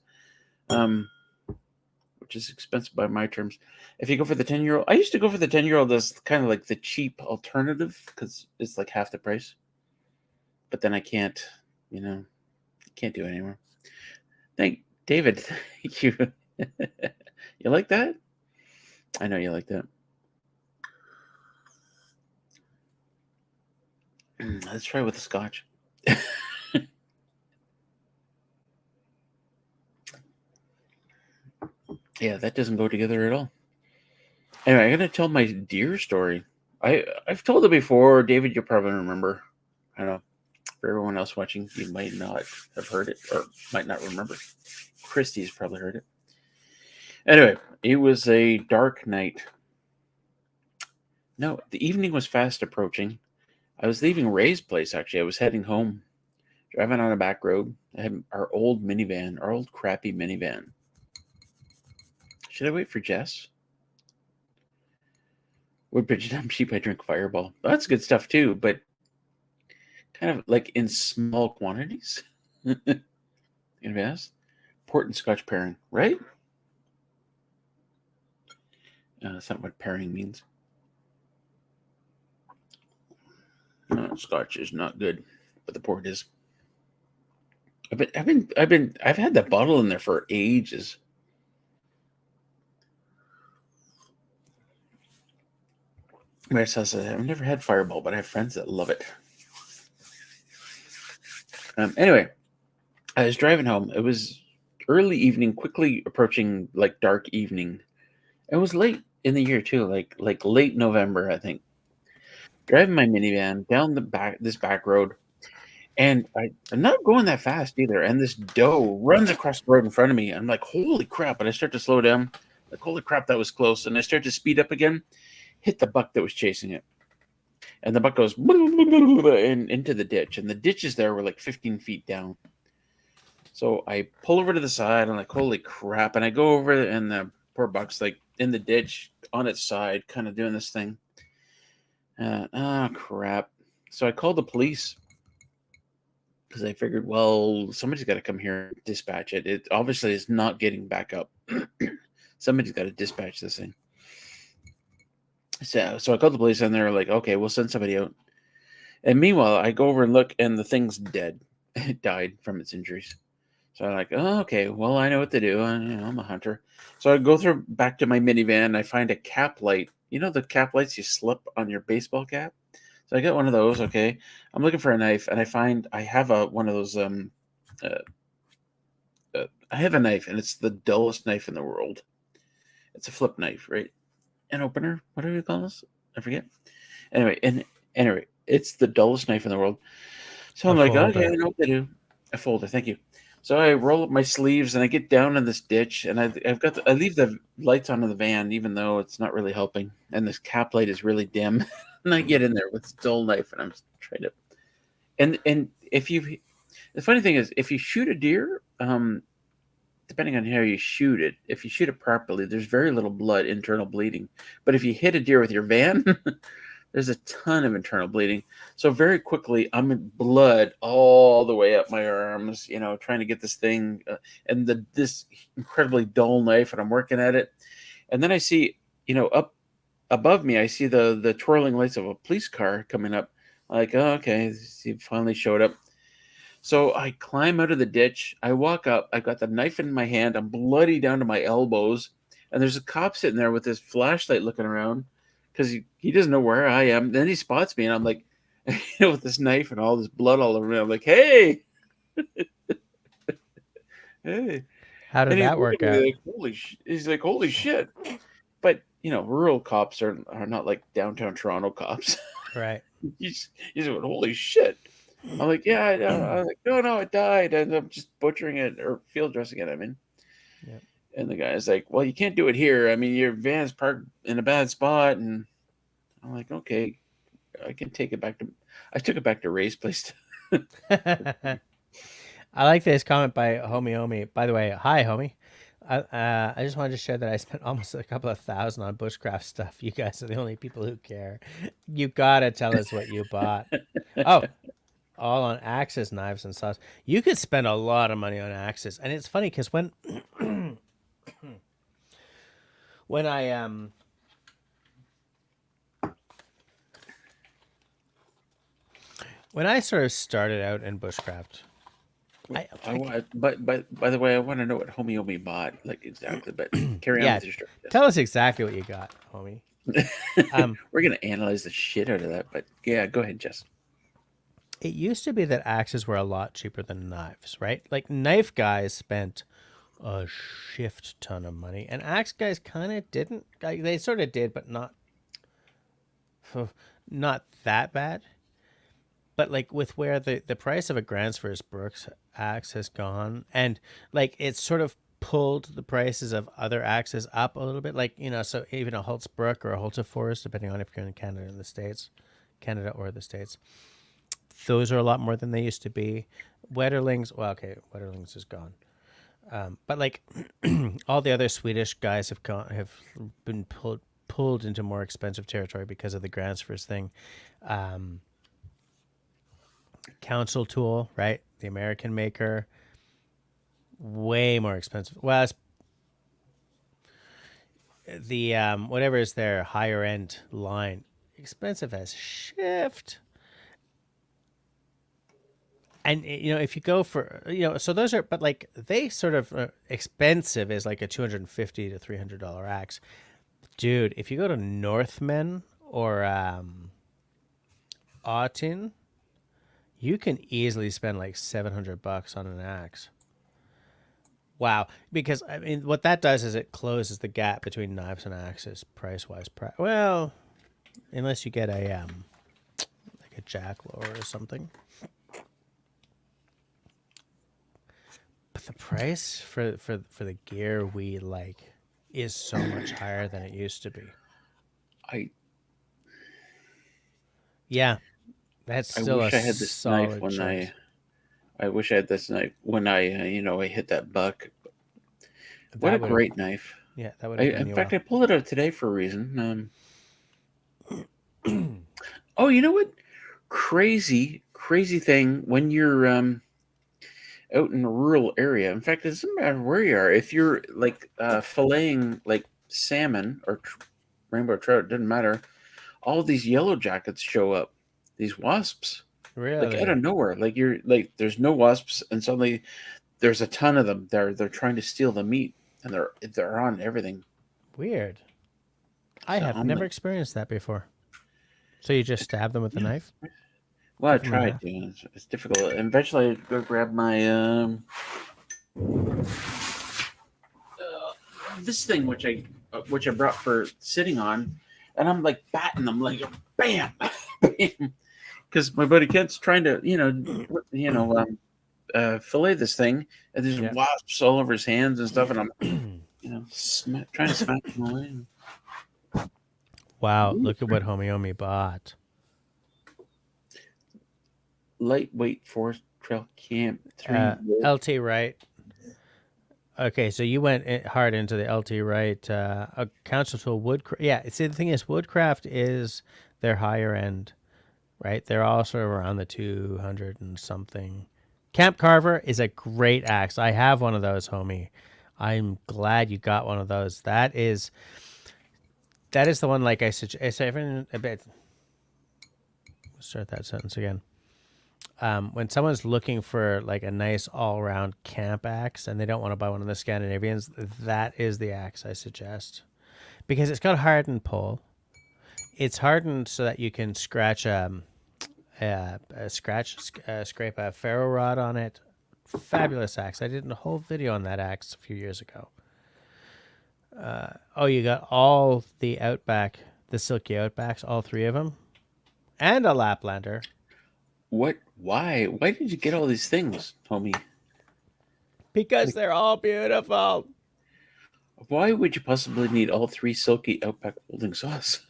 which is expensive by my terms. If you go for the 10-year-old, I used to go for the 10-year-old as kind of like the cheap alternative because it's like half the price. But then I can't, can't do it anymore. Thank David. Thank you. You like that? I know you like that. Let's try with the scotch. Yeah, that doesn't go together at all. Anyway, I'm gonna tell my deer story. I've told it before. David, you'll probably remember. I don't know. For everyone else watching, you might not have heard it or might not remember. Christy's probably heard it. Anyway, it was a dark night. No, the evening was fast approaching. I was leaving Ray's place, actually. I was heading home, driving on a back road. I had our old minivan, our old crappy minivan. Should I wait for Jess? Would Bridget, I'm cheap, I drink Fireball. That's good stuff too, but kind of like in small quantities. Invest. Port and Scotch pairing, right? That's not what pairing means. No, Scotch is not good, but the port is. I've had that bottle in there for ages. I've never had Fireball, but I have friends that love it. Anyway, I was driving home. It was early evening, quickly approaching like dark evening. It was late in the year too, like late November, I think. Driving my minivan down this back road, and I'm not going that fast either. And this doe runs across the road in front of me. I'm like, holy crap! And I start to slow down. Like, holy crap, that was close. And I start to speed up again. Hit the buck that was chasing it. And the buck goes into the ditch. And the ditches there were like 15 feet down. So I pull over to the side. I'm like, holy crap. And I go over, and the poor buck's like in the ditch on its side, kind of doing this thing. Crap. So I called the police because I figured, well, somebody's got to come here and dispatch it. It obviously is not getting back up. Somebody's got to dispatch this thing. So I called the police, and they're like, okay, we'll send somebody out. And meanwhile, I go over and look, and the thing's dead. It died from its injuries. So I'm like, oh, okay, well, I know what to do. I'm a hunter. So I go back to my minivan. I find a cap light. You know the cap lights you slip on your baseball cap? So I get one of those. Okay, I'm looking for a knife, and I have one of those. I have a knife, and it's the dullest knife in the world. It's a flip knife, right? An opener. What do we call this? I forget. Anyway, it's the dullest knife in the world. So I'm like, okay, I know what to do. A folder, thank you. So I roll up my sleeves, and I get down in this ditch, and I leave the lights on in the van, even though it's not really helping, and this cap light is really dim. And I get in there with this dull knife, and I'm trying to. And the funny thing is, if you shoot a deer, depending on how you shoot it, if you shoot it properly, there's very little internal bleeding. But if you hit a deer with your van, there's a ton of internal bleeding. So very quickly, I'm in blood all the way up my arms, trying to get this thing and this incredibly dull knife, and I'm working at it. And then I see, up above me, I see the twirling lights of a police car coming up. I'm like, oh, okay, he finally showed up. So I climb out of the ditch. I walk up. I got the knife in my hand. I'm bloody down to my elbows. And there's a cop sitting there with his flashlight looking around because he doesn't know where I am. Then he spots me, and I'm like, with this knife and all this blood all over me. I'm like, hey. Hey. How did that work out? He's like, holy shit. But, rural cops are not like downtown Toronto cops. Right. He's like, holy shit. I'm like, yeah, I'm like, no, it died, and I'm just butchering it or field dressing it. I mean, Yep. and the guy's like, well, you can't do it here. I mean, your van's parked in a bad spot, and I'm like, okay, I can take it back to. I took it back to Ray's place. I like this comment by Homie Omi. By the way, hi Homie. I just wanted to share that I spent almost a couple of thousand on bushcraft stuff. You guys are the only people who care. You gotta tell us what you bought. Oh, all on axes, knives, and saws. You could spend a lot of money on axes, and it's funny because when I sort of started out in bushcraft, but by the way, I want to know what Homie Omi bought, like exactly. But carry on yeah, with your story. tell us exactly what you got, homie. We're gonna analyze the shit out of that, but yeah, go ahead, Jess. It used to be that axes were a lot cheaper than knives, right? Like knife guys spent a shift ton of money, and axe guys kind of didn't. Like, they sort of did, but not that bad. But like with where the price of a Gransfors Brooks axe has gone, and like it's sort of pulled the prices of other axes up a little bit. Like, so even a Holtzbrook or a Holteforest, depending on if you're in Canada or the States, those are a lot more than they used to be. Wetterlings, well, okay, Wetterlings is gone. But like all the other Swedish guys have been pulled into more expensive territory because of the Gransfors thing. Council Tool, right? The American maker, way more expensive. Well, it's the whatever is their higher end line, expensive as shift. And if you go for so those are, but like they sort of expensive is like a $250 to $300 axe, dude. If you go to Northmen or Auden, you can easily spend like $700 on an axe. Wow, because I mean, what that does is it closes the gap between knives and axes price wise. Well, unless you get a like a jacklower or something. But the price for the gear we like is so much higher than it used to be. Yeah, that's still wish I had this knife when choice. I wish I had this knife when I I hit that buck. What a great knife! Yeah, that would have done in you fact, well. I pulled it out today for a reason. Oh, you know what? Crazy thing when you're out in a rural area. In fact, it doesn't matter where you are. If you're like filleting like salmon or rainbow trout, it doesn't matter. All these yellow jackets show up. These wasps, like out Really of nowhere. Like you're like, there's no wasps, and suddenly there's a ton of them. They're trying to steal the meat, and they're on everything. weird. I So have I'm never like, experienced that before. So you just stab them with a yeah. knife? Well, I Cut them in tried half? to. It's difficult. And eventually, I go grab my this thing, which I brought for sitting on, and I'm like batting them like bam, bam, because my buddy Kent's trying to fillet this thing, and there's Yeah. wasps all over his hands and stuff, and I'm trying to smack them away. Wow, Ooh, look at what Homie bought. lightweight forest trail camp 3. LT Wright. Okay, so you went hard into the LT Wright. A Council Tool Woodcraft. Yeah, see, the thing is, Woodcraft is their higher end, right? They're all sort of around the 200 and something. Camp Carver is a great axe. I have one of those, homie. I'm glad you got one of those. That is the one, like I suggest. A bit. Start that sentence again. When someone's looking for like a nice all-around camp axe and they don't want to buy one of the Scandinavians, that is the axe I suggest, because it's got hardened pull. It's hardened so that you can scrape a ferro rod on it. Fabulous axe. I did a whole video on that axe a few years ago. You got all the Outback, the Silky Outbacks, all three of them, and a Laplander. What? Why? Why did you get all these things, homie? Because they're all beautiful. Why would you possibly need all 3 silky Outback folding saws?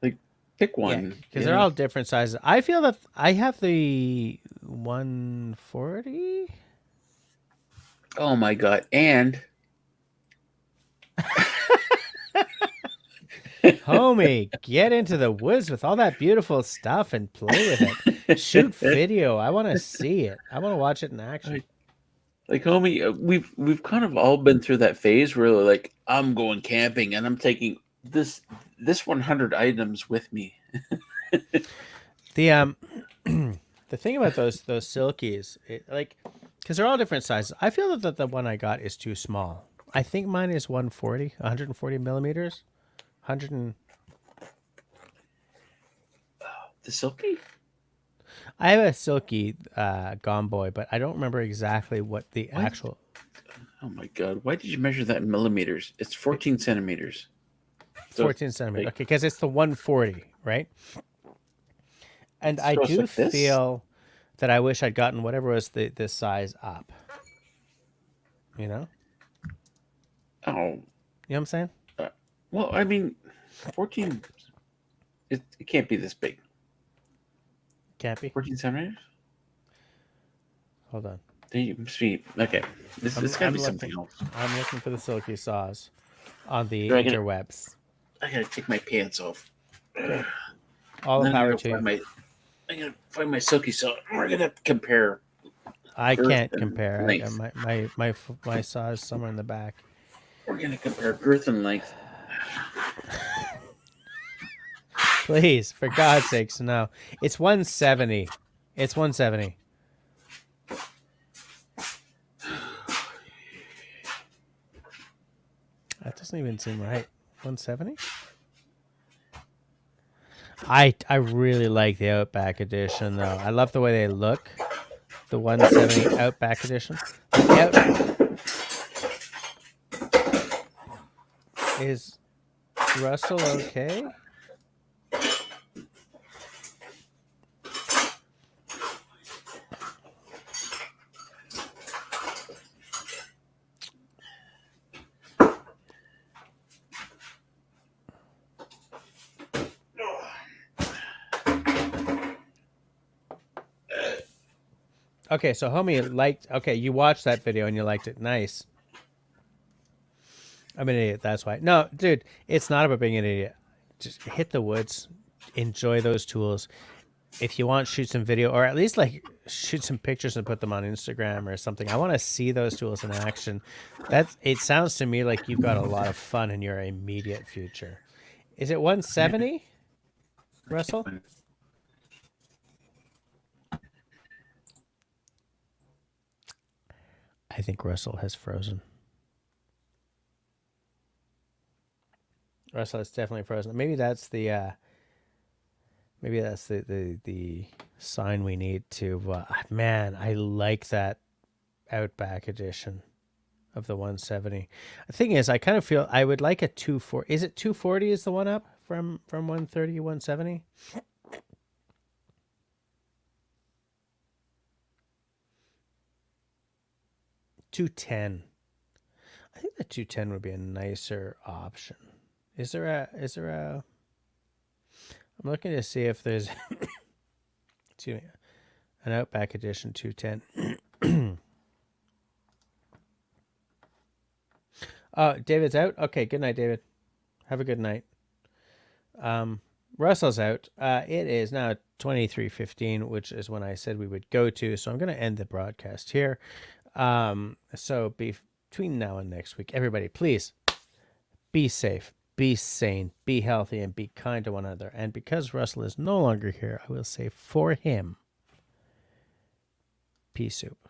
Like, pick one. Yeah, because they're all different sizes. I feel that I have the 140. Oh my god! And homie, get into the woods with all that beautiful stuff and play with it. Shoot video. I want to see it. I want to watch it in action. Like, homie, we've kind of all been through that phase where like I'm going camping and I'm taking this 100 items with me. The the thing about those silkies, like, because they're all different sizes. I feel that the one I got is too small. I think mine is 140 millimeters. 100 and... The silky? I have a silky Gomboy, but I don't remember exactly what the actual... Oh my god, why did you measure that in millimeters? It's 14 centimeters. 14 centimeters. Okay, because it's the 140, right? And I do feel that I wish I'd gotten whatever was the size up. You know? Oh. You know what I'm saying? Well, I mean, 14... It can't be this big. Can't be? 14 centimeters? Hold on. Okay. This gotta be something else. I'm looking for the silky saws on the interwebs. I gotta take my pants off. Okay. All the power to you. I'm gonna find my silky saw. We're gonna compare. I can't compare. My saw is somewhere in the back. We're gonna compare girth and length. Please, for God's sakes, no. It's 170. It's 170. That doesn't even seem right. 170? I really like the Outback edition, though. I love the way they look. The 170 Outback edition. Is Russell okay? Okay, so homie liked... Okay, you watched that video and you liked it. Nice. I'm an idiot, that's why. No, dude, it's not about being an idiot. Just hit the woods. Enjoy those tools. If you want, shoot some video, or at least like shoot some pictures and put them on Instagram or something. I want to see those tools in action. It sounds to me like you've got a lot of fun in your immediate future. Is it 170, Russell? I think Russell has frozen. Russell is definitely frozen. Maybe that's the the sign we need to. Man, I like that Outback edition of the 170. The thing is, I kind of feel I would like a 240. Is it 240? Is the one up from 130 170? $210. I think the 210 would be a nicer option. Is there a I'm looking to see if there's excuse me, an Outback edition 210. Oh, David's out? Okay, good night, David. Have a good night. Russell's out. It is now 23:15, which is when I said we would go to, so I'm going to end the broadcast here. So between now and next week, everybody, please be safe, be sane, be healthy, and be kind to one another. And because Russell is no longer here, I will say for him, pea soup.